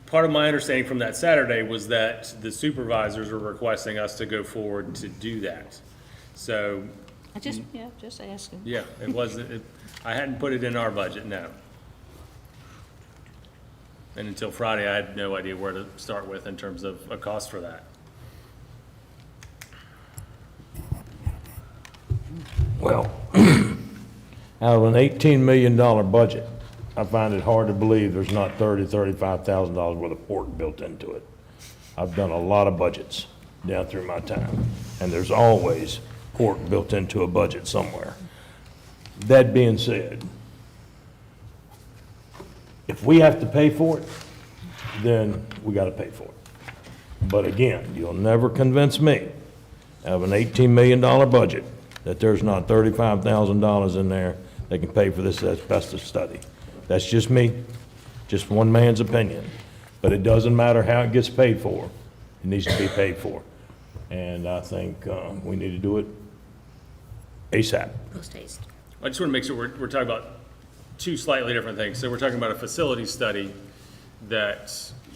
part of my understanding from that Saturday was that the supervisors were requesting us to go forward to do that. So, I just, yeah, just asking. yeah, it wasn't, I hadn't put it in our budget, no. And until Friday, I had no idea where to start with in terms of a cost for that. Well, out of an $18 million budget, I find it hard to believe there's not $35,000 worth of pork built into it. I've done a lot of budgets down through my time, and there's always pork built into a budget somewhere. That being said, if we have to pay for it, then we gotta pay for it. But again, you'll never convince me, out of an $18 million budget, that there's not $35,000 in there that can pay for this asbestos study. That's just me, just one man's opinion. But it doesn't matter how it gets paid for, it needs to be paid for. And I think we need to do it ASAP. Post haste. I just want to make sure we're talking about two slightly different things. So we're talking about a facility study, that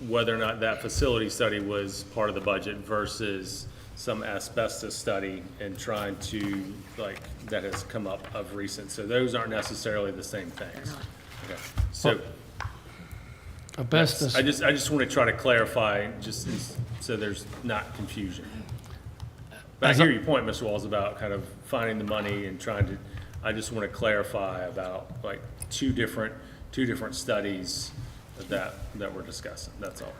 whether or not that facility study was part of the budget versus some asbestos study and trying to, like, that has come up of recent. So those aren't necessarily the same things. Okay. So Asbestos. I just want to try to clarify, just so there's not confusion. But I hear your point, Mr. Walls, about kind of finding the money and trying to, I just want to clarify about like two different studies that we're discussing, that's all.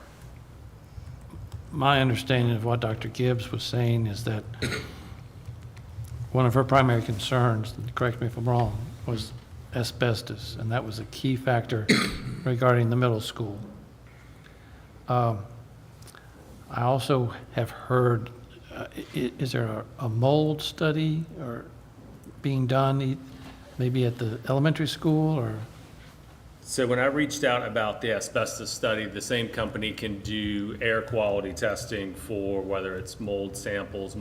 My understanding of what Dr. Gibbs was saying is that one of her primary concerns, and correct me if I'm wrong, was asbestos, and that was a key factor regarding the middle school. I also have heard, is there a mold study or being done maybe at the elementary school or? So when I reached out about the asbestos study, the same company can do air quality testing for whether it's mold samples,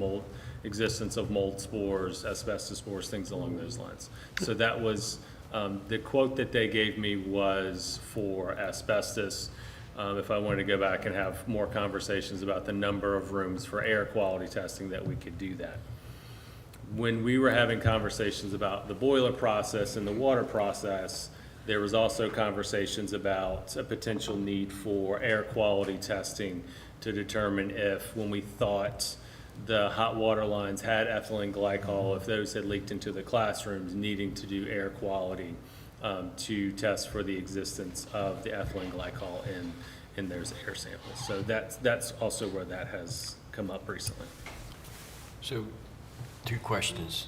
existence of mold spores, asbestos spores, things along those lines. So that was, the quote that they gave me was for asbestos. If I wanted to go back and have more conversations about the number of rooms for air quality testing, that we could do that. When we were having conversations about the boiler process and the water process, there was also conversations about a potential need for air quality testing to determine if, when we thought the hot water lines had ethylene glycol, if those had leaked into the classrooms, needing to do air quality to test for the existence of the ethylene glycol in those air samples. So that's also where that has come up recently. So, two questions.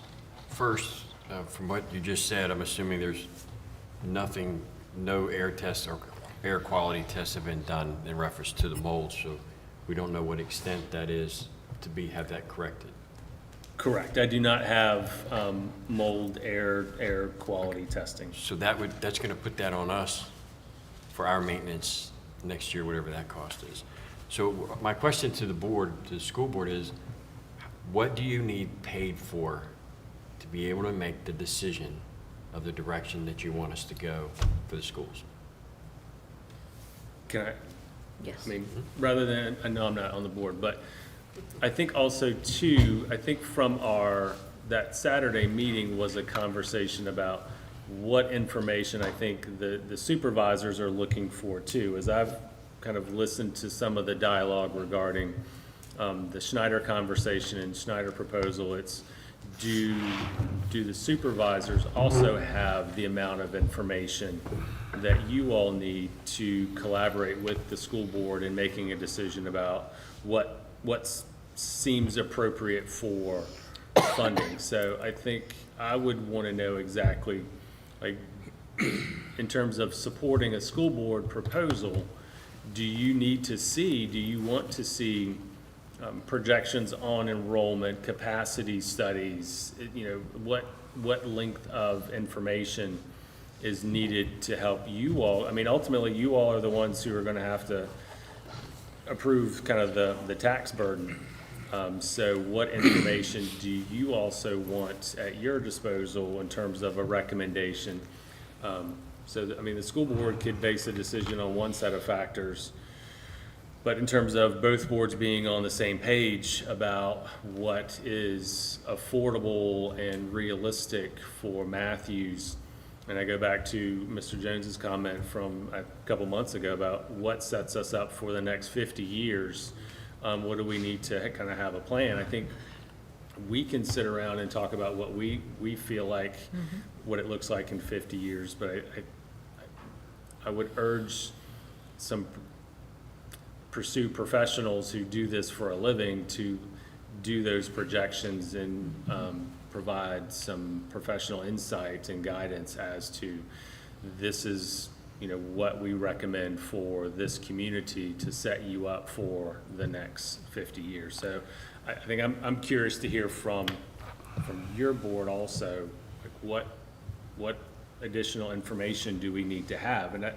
First, from what you just said, I'm assuming there's no air tests or air quality tests have been done in reference to the mold, so we don't know what extent that is to have that corrected. Correct. I do not have mold air quality testing. So that's gonna put that on us for our maintenance next year, whatever that cost is. So my question to the board, to the school board is, what do you need paid for to be able to make the decision of the direction that you want us to go for the schools? Can I? Yes. I mean, rather than, I know I'm not on the board, but I think also too, I think from that Saturday meeting was a conversation about what information I think the supervisors are looking for too. As I've kind of listened to some of the dialogue regarding the Schneider conversation and Schneider proposal, it's do the supervisors also have the amount of information that you all need to collaborate with the school board in making a decision about what seems appropriate for funding? So I think I would want to know exactly, like, in terms of supporting a school board proposal, do you want to see projections on enrollment, capacity studies? What length of information is needed to help you all? I mean, ultimately, you all are the ones who are gonna have to approve kind of the tax burden. So what information do you also want at your disposal in terms of a recommendation? The school board could base a decision on one set of factors, but in terms of both boards being on the same page about what is affordable and realistic for Matthews, and I go back to Mr. Jones's comment from a couple months ago about what sets us up for the next 50 years. What do we need to kind of have a plan? I think we can sit around and talk about what we feel like, what it looks like in 50 years, but I would urge pursue professionals who do this for a living to do those projections and provide some professional insight and guidance as to this is what we recommend for this community to set you up for the next 50 years. So I think I'm curious to hear from your board also, like what additional information do we need to have? And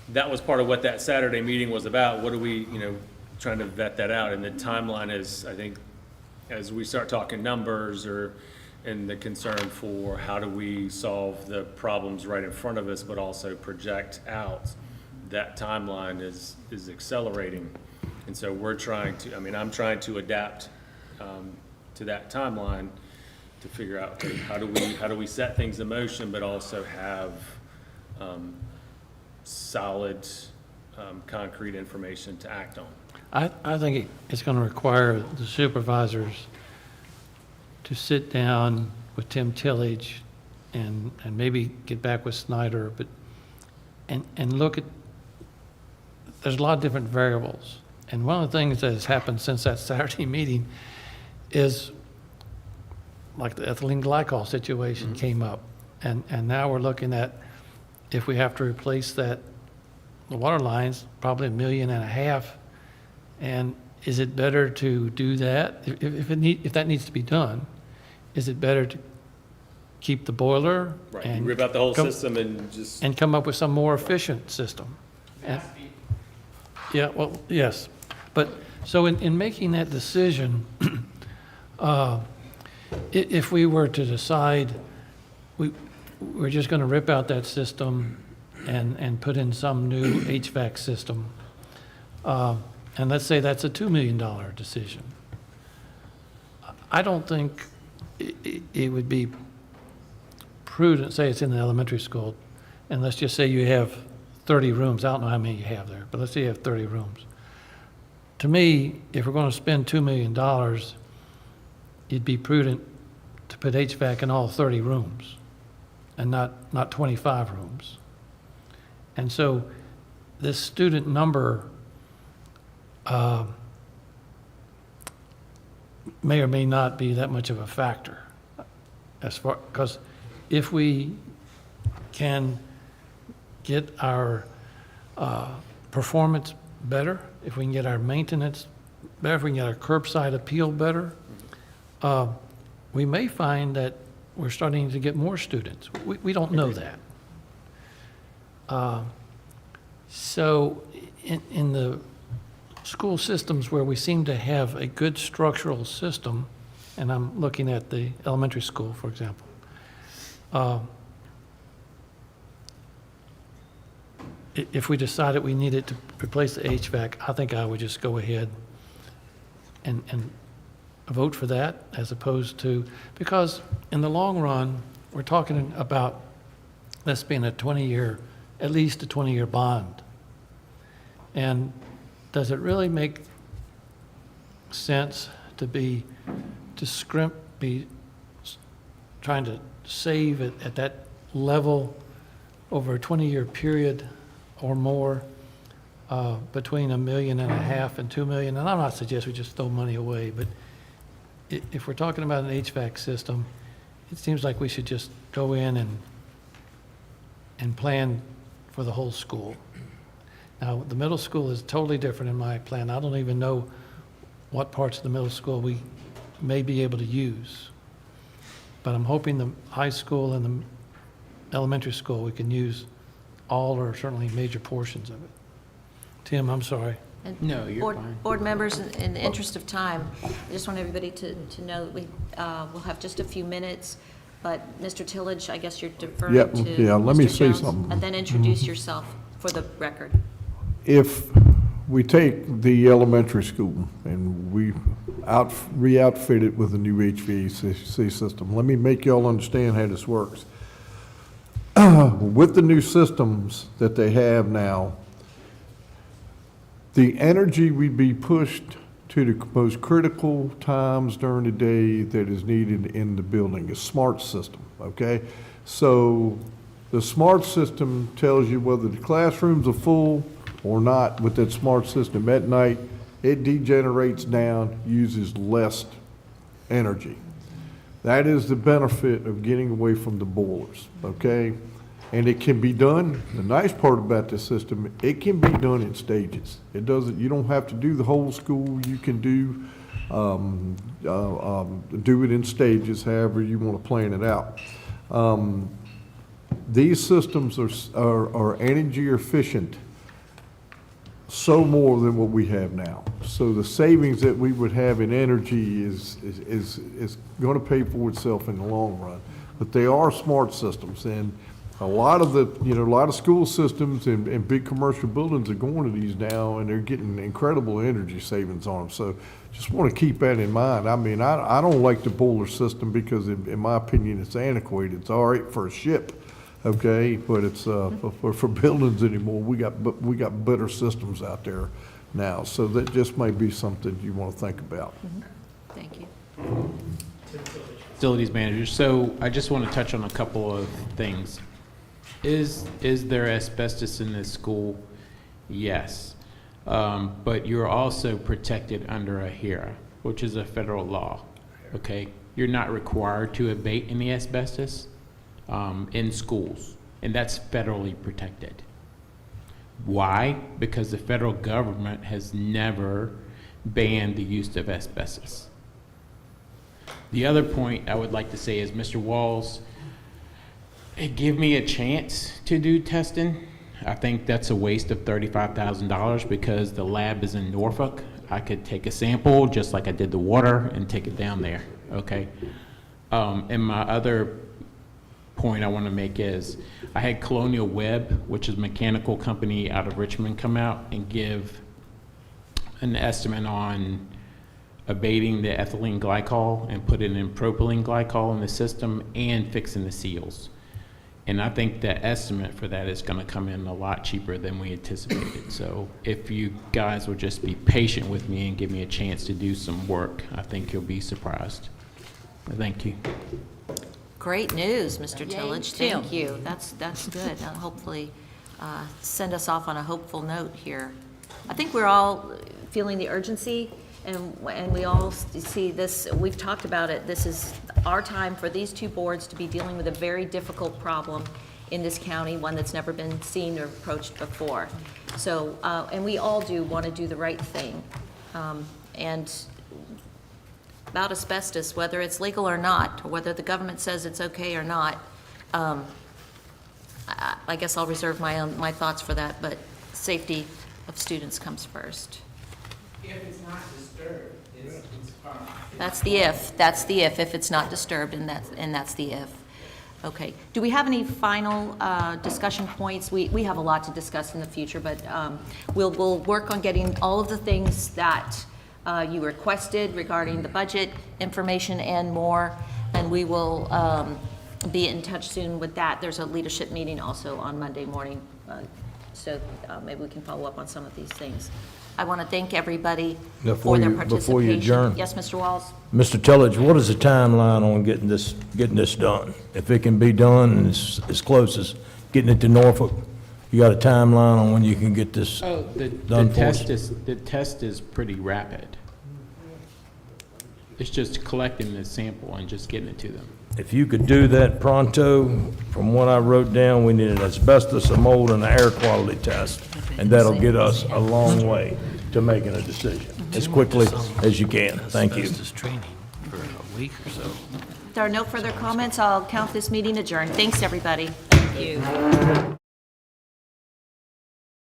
that was part of what that Saturday meeting was about. What are we, trying to vet that out? And the timeline is, I think, as we start talking numbers and the concern for how do we solve the problems right in front of us, but also project out, that timeline is accelerating. And so I'm trying to adapt to that timeline to figure out how do we set things in motion, but also have solid, concrete information to act on. I think it's going to require the supervisors to sit down with Tim Tillage and maybe get back with Snyder, and look at, there's a lot of different variables. And one of the things that has happened since that Saturday meeting is like the ethylene glycol situation came up. And now we're looking at, if we have to replace the water lines, probably $1.5 million. And is it better to do that? If that needs to be done, is it better to keep the boiler? Right, and you rip out the whole system and just. And come up with some more efficient system? Yeah, well, yes. But, so in making that decision, if we were to decide we're just going to rip out that system and put in some new HVAC system, and let's say that's a $2 million decision, I don't think it would be prudent, say it's in the elementary school, and let's just say you have 30 rooms. I don't know how many you have there, but let's say you have 30 rooms. To me, if we're going to spend $2 million, it'd be prudent to put HVAC in all 30 rooms and not 25 rooms. And so this student number may or may not be that much of a factor, because if we can get our performance better, if we can get our maintenance better, if we can get our curbside appeal better, we may find that we're starting to get more students. We don't know that. So in the school systems where we seem to have a good structural system, and I'm looking at the elementary school, for example, if we decided we needed to replace the HVAC, I think I would just go ahead and vote for that, as opposed to, because in the long run, we're talking about this being at least a 20-year bond. And does it really make sense to be trying to save at that level over a 20-year period or more, between $1.5 million and $2 million? And I'm not suggesting we just throw money away, but if we're talking about an HVAC system, it seems like we should just go in and plan for the whole school. Now, the middle school is totally different in my plan. I don't even know what parts of the middle school we may be able to use. But I'm hoping the high school and the elementary school, we can use all or certainly major portions of it. Tim, I'm sorry. And No, you're board- fine. Board members, in the interest of time, I just want everybody to know that we'll have just a few minutes, but Mr. Tillage, I guess you're deferring Yep, to yeah, let me Mr. say Jones, something. and then introduce yourself for the record. If we take the elementary school and we re-outfit it with a new HVAC system, let me make y'all understand how this works. With the new systems that they have now, the energy would be pushed to the most critical times during the day that is needed in the building, a smart system, okay? So the smart system tells you whether the classrooms are full or not with that smart system at night. It degenerates down, uses less energy. That is the benefit of getting away from the boilers, okay? And it can be done, the nice part about this system, it can be done in stages. It doesn't, you don't have to do the whole school, you can do it in stages, however you want to plan it out. These systems are energy efficient, so more than what we have now. So the savings that we would have in energy is going to pay for itself in the long run. But they are smart systems, and a lot of a lot of school systems and big commercial buildings are going to these now, and they're getting incredible energy savings on them. So just want to keep that in mind. I mean, I don't like the boiler system because in my opinion, it's antiquated. It's all right for a ship. Okay, but it's for buildings anymore. We got better systems out there now, so that just may be something you want to think about. Thank you. Facilities manager. So I just want to touch on a couple of things. Is there asbestos in this school? Yes, but you're also protected under a HERA, which is a federal law. Okay, you're not required to abate any asbestos in schools, and that's federally protected. Why? Because the federal government has never banned the use of asbestos. The other point I would like to say is, Mr. Walls, give me a chance to do testing. I think that's a waste of $35,000 because the lab is in Norfolk. I could take a sample just like I did the water and take it down there, okay? And my other point I want to make is I had Colonial Webb, which is a mechanical company out of Richmond, come out and give an estimate on abating the ethylene glycol and putting in propylene glycol in the system and fixing the seals. And I think the estimate for that is going to come in a lot cheaper than we anticipated. So if you guys will just be patient with me and give me a chance to do some work, I think you'll be surprised. Thank you. Great news, Mr. Yay, Tillage. Tim. Thank you. That's good. Hopefully, send us off on a hopeful note here. I think we're all feeling the urgency, and we all see this. We've talked about it. This is our time for these two boards to be dealing with a very difficult problem in this county, one that's never been seen or approached before. So, and we all do want to do the right thing. And about asbestos, whether it's legal or not, or whether the government says it's okay or not, I guess I'll reserve my thoughts for that, but safety of students comes first. If it's not disturbed, it's fine. That's the if it's not disturbed, and that's the if. Okay, do we have any final discussion points? We have a lot to discuss in the future, but we'll work on getting all of the things that you requested regarding the budget information and more, and we will be in touch soon with that. There's a leadership meeting also on Monday morning, so maybe we can follow up on some of these things. I want to thank everybody for their participation. Before you adjourn. Yes, Mr. Walls? Mr. Tillage, what is the timeline on getting this done? If it can be done and it's as close as getting it to Norfolk, you got a timeline on when you can get this done for us? The test is pretty rapid. It's just collecting the sample and just getting it to them. if you could do that pronto, from what I wrote down, we need an asbestos, a mold, and an air quality test, and that'll get us a long way to making a decision, as quickly as you can. Thank you. Asbestos training for a week or so. If there are no further comments, I'll count this meeting adjourned. Thanks, everybody. Thank you.